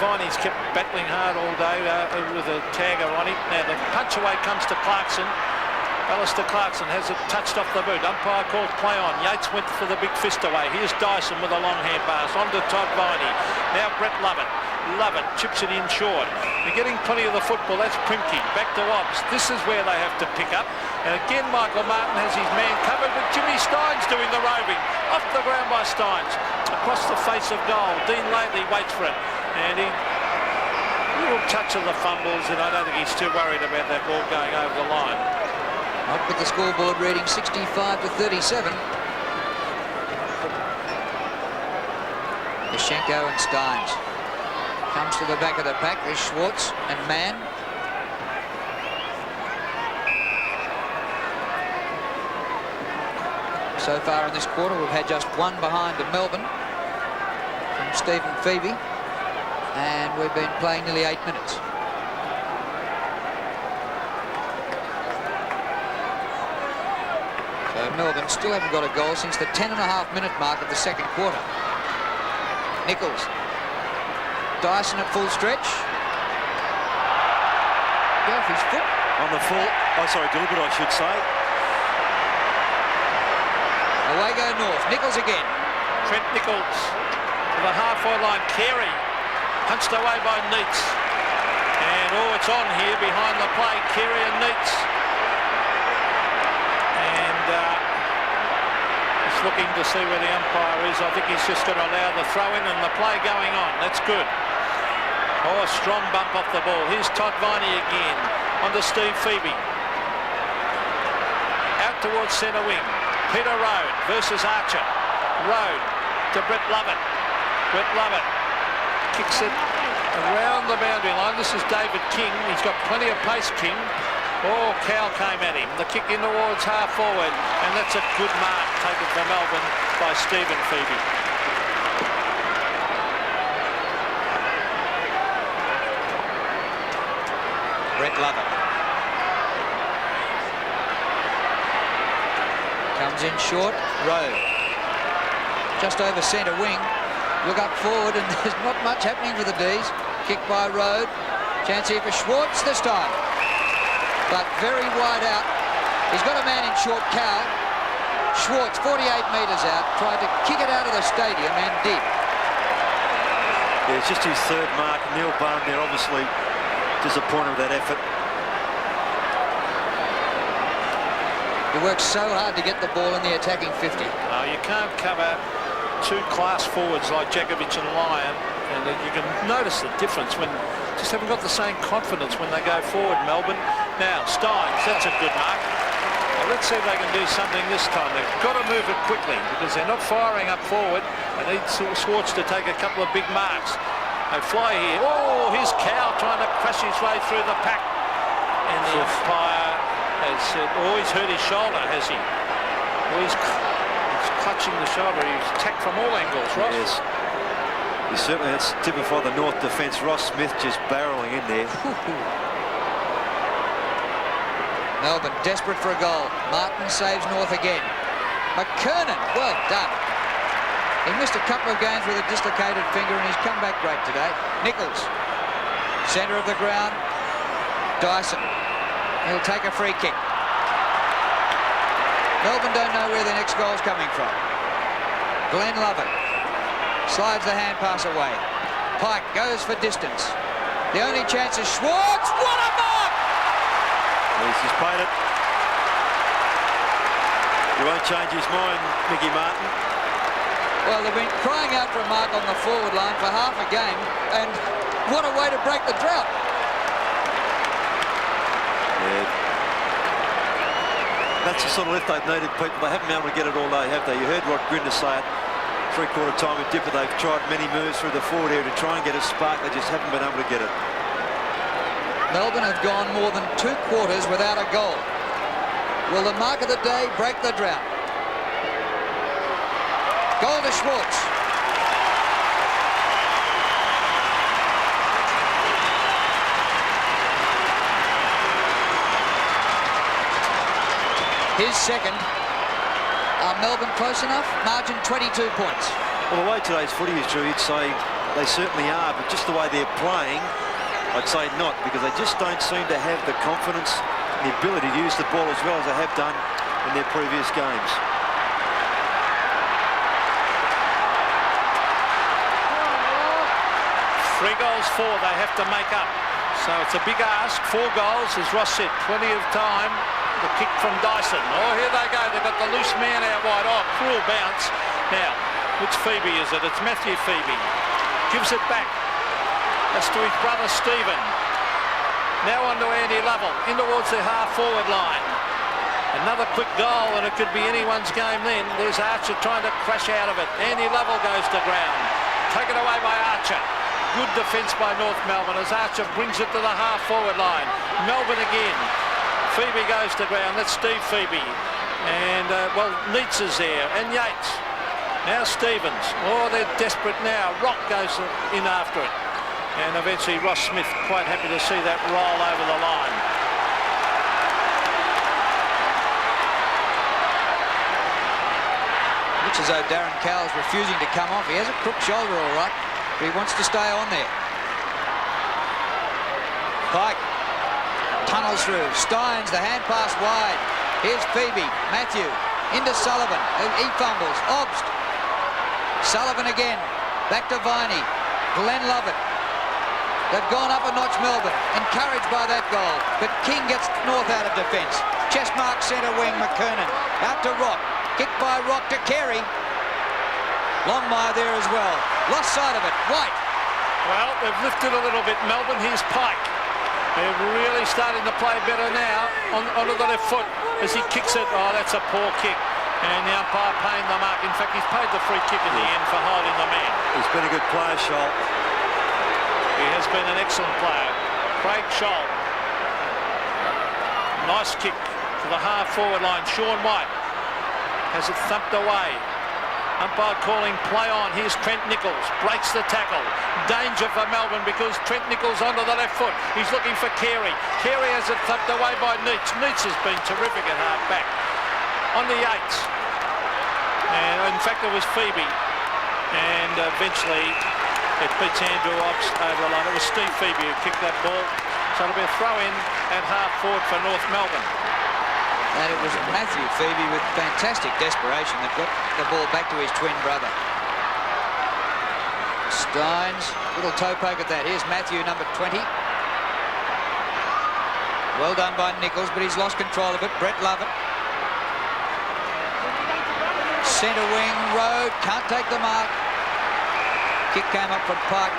Viney's kept battling hard all day with a tagger on him. Now the punch away comes to Clarkson. Alistair Clarkson has it touched off the boot. Umpire calls play on. Yates went for the big fist away. Here's Dyson with a long hand pass on to Todd Viney. Now Brett Lovett. Lovett chips it in short. They're getting plenty of the football. That's Primke. Back to Obbs. This is where they have to pick up. And again, Michael Martin has his man covered, but Jimmy Stein's doing the roving. Off the ground by Steins. Across the face of goal. Dean Laidley waits for it. And he little touch of the fumbles, and I don't think he's too worried about that ball going over the line. Up with the scoreboard reading 65-37. Yashenko and Steins. Comes to the back of the pack. There's Schwartz and Mann. So far in this quarter, we've had just one behind to Melbourne from Stephen Phoebe. And we've been playing nearly 8 minutes. So Melbourne still haven't got a goal since the 10.5-minute mark of the second quarter. Nichols. Dyson at full stretch. Go off his foot. On the full. Oh, sorry, deliberate, I should say. Away go North. Nichols again. Trent Nichols to the half-forward line. Carey punched away by Neitz. And it's on here behind the play. Carey and Neitz. And he's looking to see where the umpire is. I think he's just going to allow the throw in and the play going on. That's good. Oh, a strong bump off the ball. Here's Todd Viney again. On to Steve Phoebe. Out towards centre wing. Peter Rode versus Archer. Rode to Brett Lovett. Brett Lovett kicks it around the boundary line. This is David King. He's got plenty of pace, King. Oh, Cowell came at him. The kick in towards half forward. And that's a good mark taken for Melbourne by Stephen Phoebe. Brett Lovett. Comes in short. Rowe. Just over centre wing. Look up forward and there's not much happening for the D's. Kick by Rode. Chance here for Schwartz this time. But very wide out. He's got a man in short, Cowell. Schwartz, 48 metres out, tried to kick it out of the stadium and did. Yeah, it's just his third mark. Neil Barn there obviously disappointed with that effort. He works so hard to get the ball in the attacking 50. No, you can't cover two class forwards like Djakovic and Lyon, and you can notice the difference when just haven't got the same confidence when they go forward, Melbourne. Now, Steins, that's a good mark. Well, let's see if they can do something this time. They've got to move it quickly because they're not firing up forward. They need Schwartz to take a couple of big marks. They fly here. Oh, here's Cowell trying to crash his way through the pack. And the umpire has said, oh, he's hurt his shoulder, has he? Well, he's clutching the shoulder. He's attacked from all angles, Ross. Yes. He certainly, that's typified the North defence. Ross Smith just barrelling in there. Melbourne desperate for a goal. Martin saves North again. McKernan, well done. He missed a couple of games with a dislocated finger and he's come back great today. Nichols, centre of the ground. Dyson, he'll take a free kick. Melbourne don't know where their next goal's coming from. Glenn Lovett slides the hand pass away. Pike goes for distance. The only chance is Schwartz. What a mark! He's paid it. He won't change his mind, Mickey Martin. Well, they've been crying out for a mark on the forward line for half a game, and what a way to break the drought. Yeah. That's the sort of lift they've needed, people. They haven't been able to get it all day, have they? You heard Rod Grinder say it. Three-quarter time with Dipper, they've tried many moves through the forward area to try and get a spark. They just haven't been able to get it. Melbourne have gone more than 2 quarters without a goal. Will the mark of the day break the drought? Goal to Schwartz. His second. Are Melbourne close enough? Margin 22 points. Well, the way today's footy is true, you'd say they certainly are, but just the way they're playing, I'd say not, because they just don't seem to have the confidence and the ability to use the ball as well as they have done in their previous games. Three goals, 4 they have to make up. So it's a big ask. 4 goals, as Ross said, plenty of time. The kick from Dyson. Oh, here they go. They've got the loose man out wide. Oh, cruel bounce. Now, which Phoebe is it? It's Matthew Phoebe. Gives it back. That's to his brother Stephen. Now on to Andy Lovell. In towards the half-forward line. Another quick goal, and it could be anyone's game then. There's Archer trying to crash out of it. Andy Lovell goes to ground. Taken away by Archer. Good defence by North Melbourne as Archer brings it to the half-forward line. Melbourne again. Phoebe goes to ground. That's Steve Phoebe. And, well, Neitz is there. And Yates. Now Stevens. Oh, they're desperate now. Rock goes in after it. And eventually Ross Smith quite happy to see that roll over the line. Looks as though Darren Cowell's refusing to come off. He has a crook shoulder all right, but he wants to stay on there. Pike tunnels through. Steins, the hand pass wide. Here's Phoebe. Matthew into Sullivan. He fumbles. Obst. Sullivan again. Back to Viney. Glenn Lovett. They've gone up a notch, Melbourne, encouraged by that goal. But King gets North out of defence. Chest mark centre wing, McKernan. Out to Rock. Kicked by Rock to Carey. Longmire there as well. Lost sight of it. White. Well, they've lifted a little bit, Melbourne. Here's Pike. They're really starting to play better now onto the left foot as he kicks it. Oh, that's a poor kick. And the umpire paying the mark. In fact, he's paid the free kick in the end for holding the man. He's been a good player, Scholl. He has been an excellent player. Craig Scholl. Nice kick to the half-forward line. Sean White has it thumped away. Umpire calling play on. Here's Trent Nichols. Breaks the tackle. Danger for Melbourne because Trent Nichols onto the left foot. He's looking for Carey. Carey has it thumped away by Neitz. Neitz has been terrific at half-back. On the Yates. And in fact, it was Phoebe. And eventually it beats Andrew Obbs over the line. It was Steve Phoebe who kicked that ball. So it'll be a throw-in at half-forward for North Melbourne. And it was Matthew Phoebe with fantastic desperation that got the ball back to his twin brother. Steins, little toe poke at that. Here's Matthew, number 20. Well done by Nichols, but he's lost control of it. Brett Lovett. Centre wing, Road, can't take the mark. Kick came up from Pike.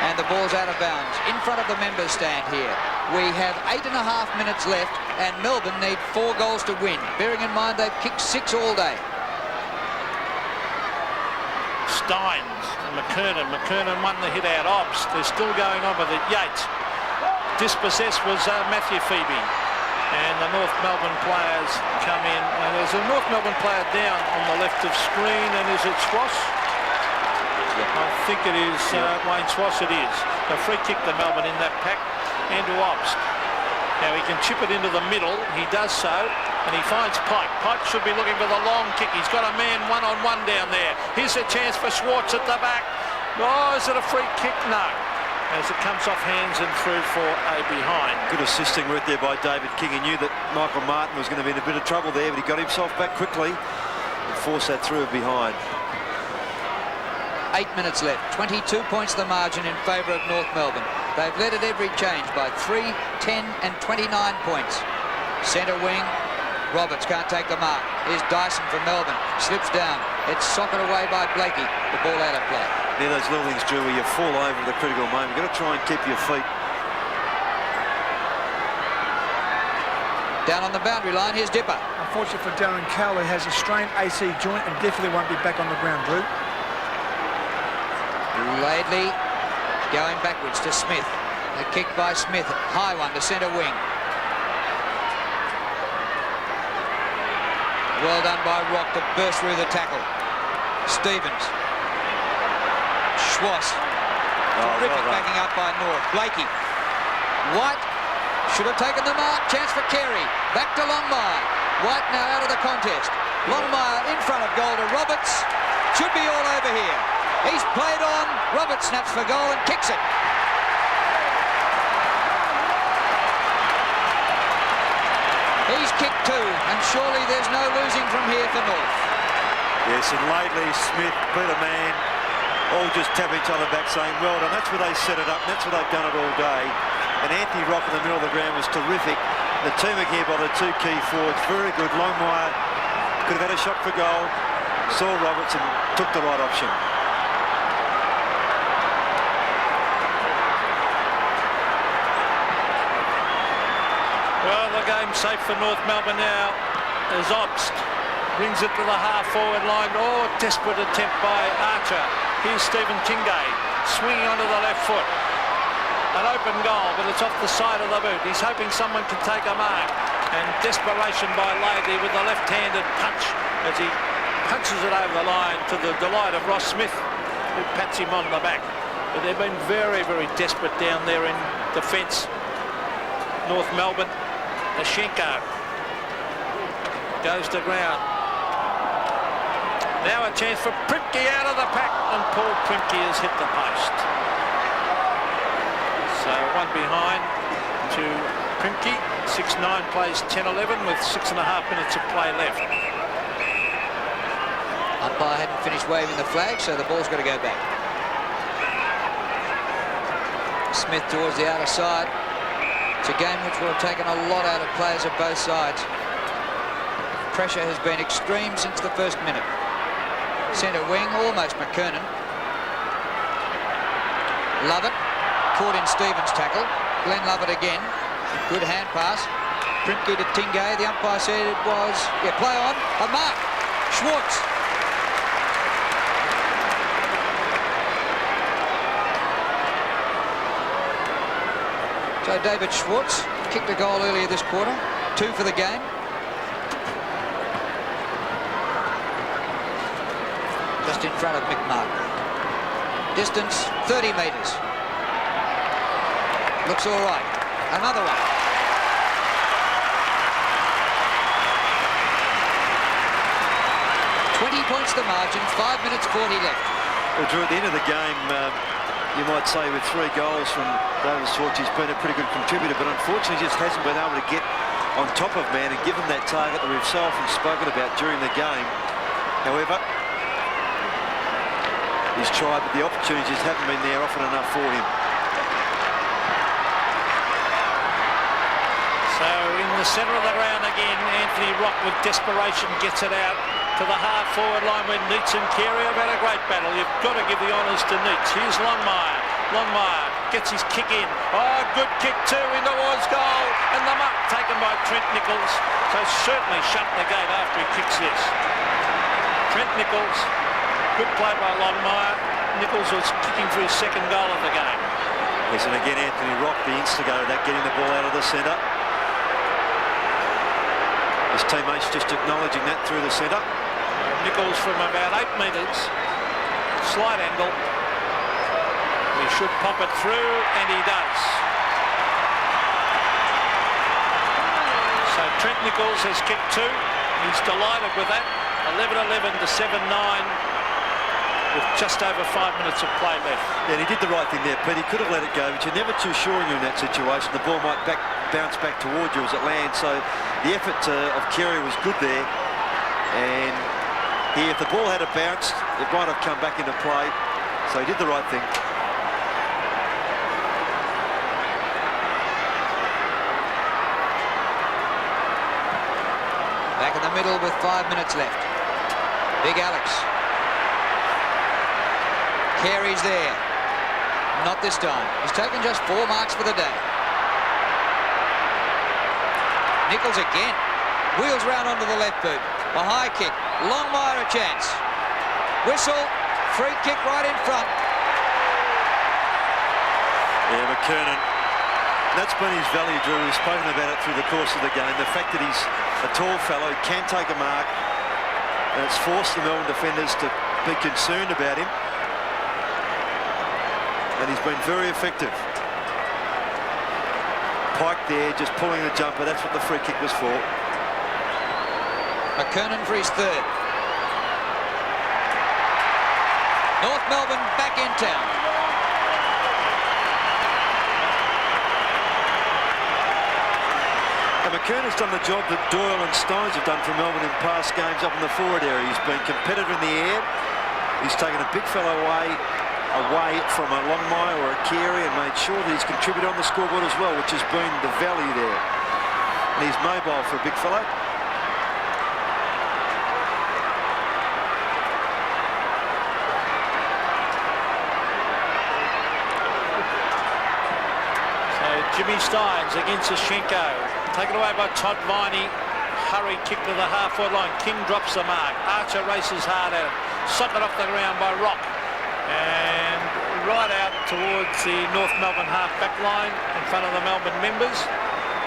And the ball's out of bounds. In front of the members' stand here. We have 8.5 minutes left, and Melbourne need 4 goals to win. Bearing in mind they've kicked 6 all day. Steins and McKernan. McKernan won the hit out. Obbs. They're still going on with it. Yates. Dispossessed was Matthew Phoebe. And the North Melbourne players come in. And there's a North Melbourne player down on the left of screen. And is it Swass? I think it is Wayne Swass. It is. A free kick to Melbourne in that pack. Andrew Obst. Now he can chip it into the middle. He does so. And he finds Pike. Pike should be looking for the long kick. He's got a man one-on-one down there. Here's a chance for Schwartz at the back. Oh, is it a free kick? No. As it comes off hands and through for a behind. Good assisting work there by David King. He knew that Michael Martin was going to be in a bit of trouble there, but he got himself back quickly and forced that through behind. 8 minutes left. 22 points the margin in favour of North Melbourne. They've led at every change by 3, 10 and 29 points. Centre wing. Roberts can't take the mark. Here's Dyson for Melbourne. Slips down. It's socked away by Blakey. The ball out of play. Yeah, those little things, Drew, where you fall over at the critical moment. You've got to try and keep your feet. Down on the boundary line, here's Dipper. Unfortunately for Darren Cowley, has a strained AC joint and definitely won't be back on the ground, Drew. Laidley going backwards to Smith. A kick by Smith. High one to centre wing. Well done by Rock to burst through the tackle. Stevens. Schwass. Terrific backing up by North. Blakey. White should have taken the mark. Chance for Carey. Back to Longmire. White now out of the contest. Longmire in front of goal to Roberts. Should be all over here. He's played on. Roberts snaps for goal and kicks it. He's kicked 2, and surely there's no losing from here for North. Yes, and Laidley, Smith, Peter Mann, all just tap each other back saying, well done. That's where they set it up, and that's where they've done it all day. And Anthony Rock in the middle of the ground was terrific. The teamwork here by the 2 key forwards, very good. Longmire could have had a shot for goal. Saw Roberts and took the right option. Well, the game's safe for North Melbourne now as Obst brings it to the half-forward line. Oh, desperate attempt by Archer. Here's Stephen Tingay swinging onto the left foot. An open goal, but it's off the side of the boot. He's hoping someone can take a mark. And desperation by Laidley with the left-handed punch as he punches it over the line to the delight of Ross Smith, who pats him on the back. But they've been very, very desperate down there in defence. North Melbourne. Ashenko goes to ground. Now a chance for Primke out of the pack, and Paul Primke has hit the post. So one behind to Primke, 6'9", plays 10-11 with 6.5 minutes of play left. Umpire hadn't finished waving the flag, so the ball's got to go back. Smith towards the outer side. It's a game which will have taken a lot out of players of both sides. Pressure has been extreme since the first minute. Centre wing, almost McKernan. Lovett, caught in Stevens' tackle. Glenn Lovett again. Good hand pass. Primke to Tingay. The umpire said it was, play on. A mark. Schwartz. So David Schwartz kicked a goal earlier this quarter. 2 for the game. Just in front of Mick Martin. Distance 30 metres. Looks all right. Another one. 20 points the margin, 5 minutes 40 left. Well, Drew, at the end of the game, you might say with 3 goals from David Schwartz, he's been a pretty good contributor, but unfortunately just hasn't been able to get on top of man and give him that target that we've so often spoken about during the game. However, he's tried, but the opportunities haven't been there often enough for him. So in the centre of the ground again, Anthony Rock with desperation gets it out to the half-forward line where Neitz and Carey have had a great battle. You've got to give the honours to Neitz. Here's Longmire. Longmire gets his kick in. Oh, good kick too in towards goal. And the mark taken by Trent Nichols. So certainly shut the gate after he kicks this. Trent Nichols, good play by Longmire. Nichols was kicking for his 2nd goal of the game. Yes, and again, Anthony Rock, the instigator of that, getting the ball out of the centre. His teammates just acknowledging that through the centre. Nichols from about 8 metres, slight angle. He should pop it through, and he does. So Trent Nichols has kicked 2. He's delighted with that. 11-11 to 7-9 with just over 5 minutes of play left. Yeah, and he did the right thing there, Pete. He could have let it go, but you're never too sure when you're in that situation. The ball might bounce back towards you as it lands. So the effort of Carey was good there. And here, if the ball had bounced, it might have come back into play. So he did the right thing. Back in the middle with 5 minutes left. Big Alex. Carey's there. Not this time. He's taken just 4 marks for the day. Nichols again. Wheels round onto the left boot. A high kick. Longmire a chance. Whistle. Free kick right in front. Yeah, McKernan. That's been his value, Drew. We've spoken about it through the course of the game. The fact that he's a tall fellow, can take a mark, and it's forced the Melbourne defenders to be concerned about him. And he's been very effective. Pike there, just pulling the jumper. That's what the free kick was for. McKernan for his 3rd. North Melbourne back in town. And McKernan's done the job that Doyle and Stones have done for Melbourne in past games up in the forward area. He's been competitive in the air. He's taken a big fellow away from a Longmire or a Carey and made sure that he's contributed on the scoreboard as well, which has been the value there. And he's mobile for a big fellow. So Jimmy Steins against Sashenko. Taken away by Todd Viney. Hurry kick to the half-forward line. King drops the mark. Archer races hard at it. Socket off the ground by Rock. And right out towards the North Melbourne half-back line in front of the Melbourne members.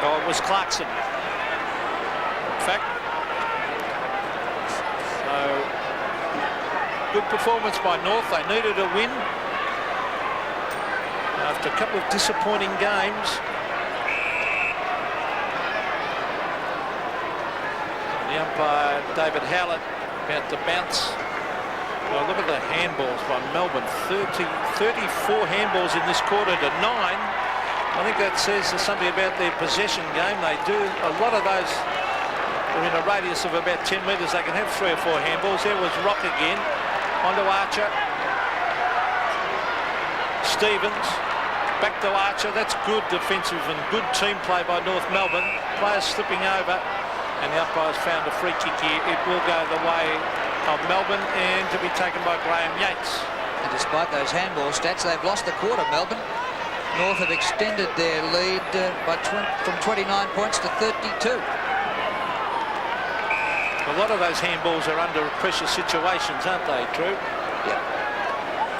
Oh, it was Clarkson. In fact. So, good performance by North. They needed a win. After a couple of disappointing games. The umpire, David Howlett, about to bounce. Well, look at the handballs by Melbourne. 34 handballs in this quarter to 9. I think that says something about their possession game. They do a lot of those are in a radius of about 10 metres. They can have 3 or 4 handballs. There was Rock again. Onto Archer. Stevens. Back to Archer. That's good defensive and good team play by North Melbourne. Players slipping over. And the umpire's found a free kick here. It will go the way of Melbourne and to be taken by Graham Yates. And despite those handball stats, they've lost the quarter, Melbourne. North have extended their lead from 29 points to 32. A lot of those handballs are under pressure situations, aren't they, Drew? Yeah.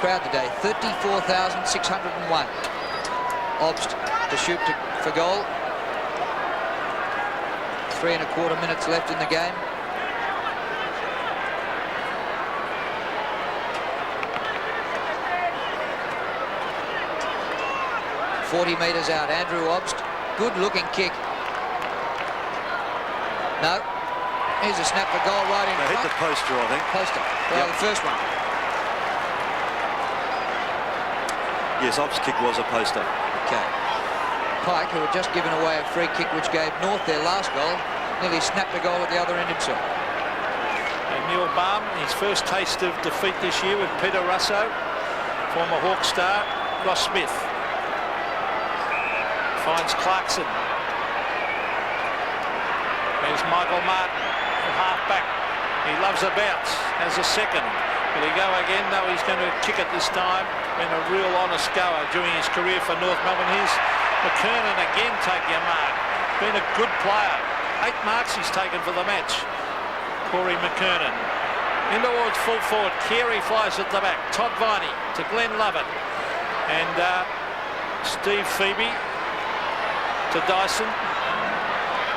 Crowd today, 34,601. Obst to shoot for goal. 3 1/4 minutes left in the game. .40 metres out, Andrew Obst. Good-looking kick. No. Here's a snap for goal right in They front. hit the poster, I think. Poster. Well, Yep. the first one. Yes, Obst's kick was a poster. Okay. Pike, who had just given away a free kick which gave North their last goal, nearly snapped a goal at the other end himself. And Neil Baum, his first taste of defeat this year with Peter Russo, former Hawk star, Ross Smith. Finds Clarkson. There's Michael Martin, half back. He loves a bounce, has a second. Will he go again? No, he's going to kick it this time. Been a real honest goer during his career for North Melbourne. Here's McKernan again taking a mark. Been a good player. 8 marks he's taken for the match. Corey McKernan. In towards full forward. Carey flies at the back. Todd Viney to Glenn Lovett. And Steve Phoebe to Dyson.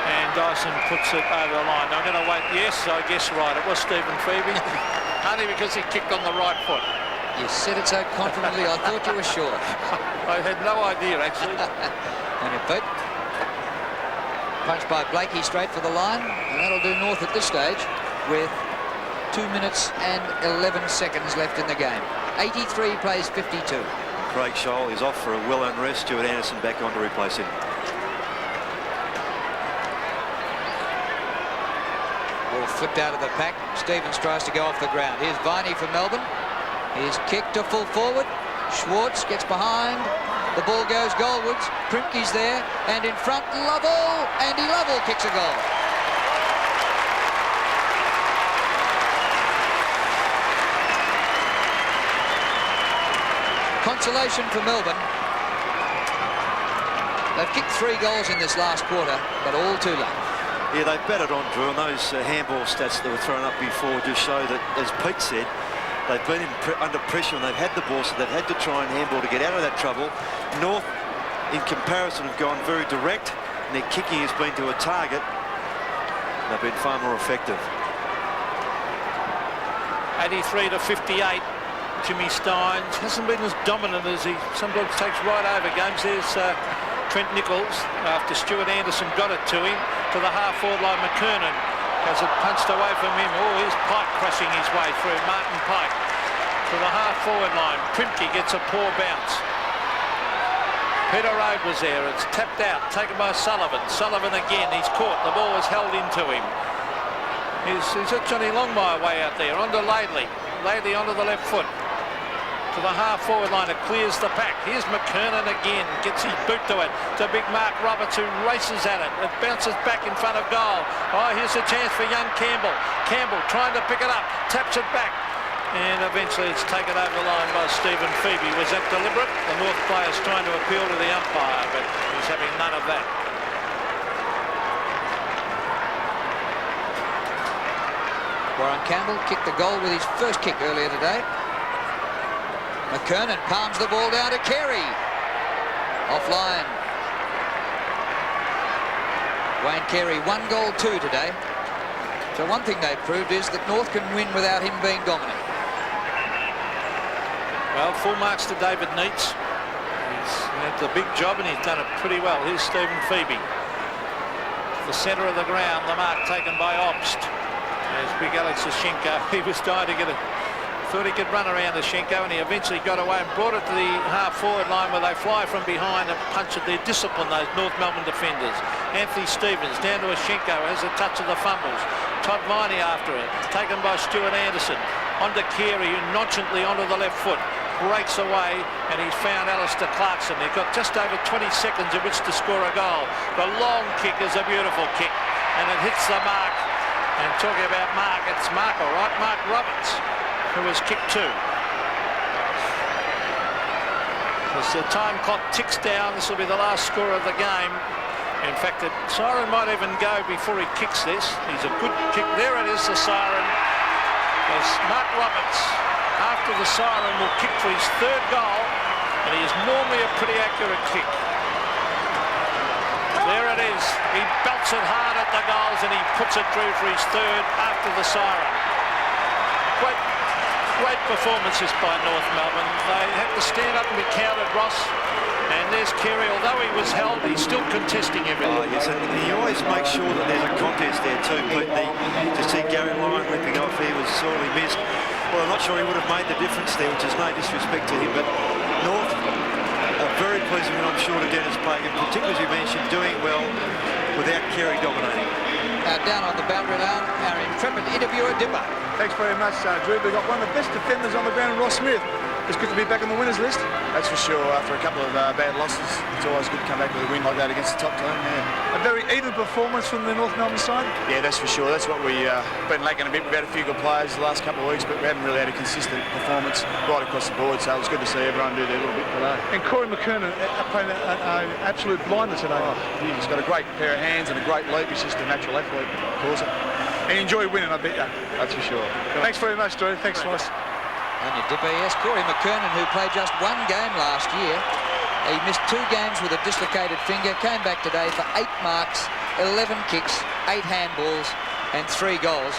And Dyson puts it over the line. I'm going to wait. Yes, I guess right. It was Stephen Phoebe. Only because he kicked on the right foot. You said it so confidently, I thought you were sure. I had no idea, actually. On your feet. Punched by Blakey straight for the line. And that'll do North at this stage with 2 minutes and 11 seconds left in the game. 83 plays 52. Craig Scholl is off for a well-earned rest. Stuart Anderson back on to replace him. Ball flipped out of the pack. Stevens tries to go off the ground. Here's Viney for Melbourne. He's kicked to full forward. Schwartz gets behind. The ball goes goalwards. Primke's there. And in front, Lovell. Andy Lovell kicks a goal. Consolation for Melbourne. They've kicked 3 goals in this last quarter, but all too late. Yeah, they batted on, Drew, and those handball stats that were thrown up before just show that, as Pete said, they've been under pressure and they've had the ball, so they've had to try and handball to get out of that trouble. North, in comparison, have gone very direct, and their kicking has been to a target. They've been far more effective. 83 to 58. Jimmy Steins hasn't been as dominant as he sometimes takes right over games. There's Trent Nichols after Stuart Anderson got it to him to the half-forward line. McKernan has it punched away from him. Oh, here's Pike crushing his way through. Martin Pike to the half-forward line. Primke gets a poor bounce. Peter Road was there. It's tapped out, taken by Sullivan. Sullivan again. He's caught. The ball was held into him. He's at Johnny Longmire way out there. Onto Laidley. Laidley onto the left foot. To the half-forward line, it clears the pack. Here's McKernan again, gets his boot to it. To big Mark Roberts, who races at it. It bounces back in front of goal. Oh, here's a chance for young Campbell. Campbell trying to pick it up, taps it back. And eventually it's taken over the line by Stephen Phoebe. Was that deliberate? The North player's trying to appeal to the umpire, but he's having none of that. Warren Campbell kicked the goal with his first kick earlier today. McKernan palms the ball down to Carey. Offline. Wayne Carey, 1 goal 2 today. So one thing they've proved is that North can win without him being dominant. Well, full marks to David Neitz. He's had the big job and he's done it pretty well. Here's Stephen Phoebe. The centre of the ground, the mark taken by Obst. There's big Alex Sashenko. He was trying to get a thought he could run around the Schenko, and he eventually got away and brought it to the half-forward line where they fly from behind and punch at their discipline, those North Melbourne defenders. Anthony Stevens down to a Schenko, has a touch of the fumbles. Todd Viney after it, taken by Stuart Anderson. Onto Carey, who nonchalantly onto the left foot. Breaks away, and he's found Alistair Clarkson. They've got just over 20 seconds in which to score a goal. The long kick is a beautiful kick, and it hits the mark. And talking about Mark, it's Mark, all right, Mark Roberts, who was kicked too. As the time clock ticks down, this will be the last score of the game. In fact, the siren might even go before he kicks this. He's a good kick. There it is, the siren. As Mark Roberts, after the siren, will kick for his third goal, and he is normally a pretty accurate kick. There it is. He belts it hard at the goals, and he puts it through for his third after the siren. Great performances by North Melbourne. They had to stand up and be counted, Ross. And there's Carey. Although he was held, he's still contesting everything. Oh, yes, and he always makes sure that there's a contest there too, Pete. To see Gary Lyon ripping off, he was sorely missed. Well, I'm not sure he would have made the difference there, which is no disrespect to him, but North are very pleasing, and I'm sure to Dennis Pagan, particularly as you mentioned, doing well without Carey dominating. Down on the boundary line, our intrepid interviewer, Dipper. Thanks very much, Drew. We've got one of the best defenders on the ground, Ross Smith. It's good to be back on the winners list. That's for sure. After a couple of bad losses, it's always good to come back with a win like that against the top team. Yeah. A very even performance from the North Melbourne side. Yeah, that's for sure. That's what we've been lacking a bit. We've had a few good players the last couple of weeks, but we haven't really had a consistent performance right across the board. So it was good to see everyone do their little bit today. And Corey McKernan playing an absolute blinder today. Oh, he's got a great pair of hands and a great leap. He's just a natural athlete, of course. And enjoy winning, I bet you. That's for sure. Thanks very much, Drew. Thanks, Ross. On your Dipper, yes, Corey McKernan, who played just one game last year. He missed 2 games with a dislocated finger, came back today for 8 marks, 11 kicks, 8 handballs and 3 goals.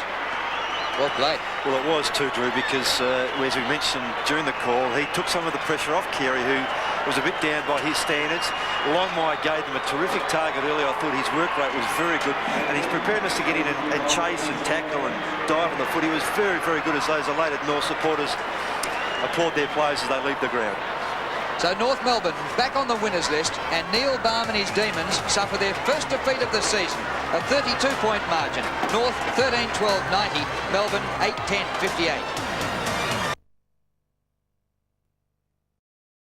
Well played. Well, it was too, Drew, because as we mentioned during the call, he took some of the pressure off Carey, who was a bit down by his standards. Longmire gave them a terrific target earlier. I thought his work rate was very good, and his preparedness to get in and chase and tackle and dive on the foot, he was very, very good, as those elated North supporters applaud their players as they leave the ground. So North Melbourne back on the winners list, and Neil Baum and his Demons suffer their first defeat of the season. A 32-point margin. North 13-12-90, Melbourne 8-10-58.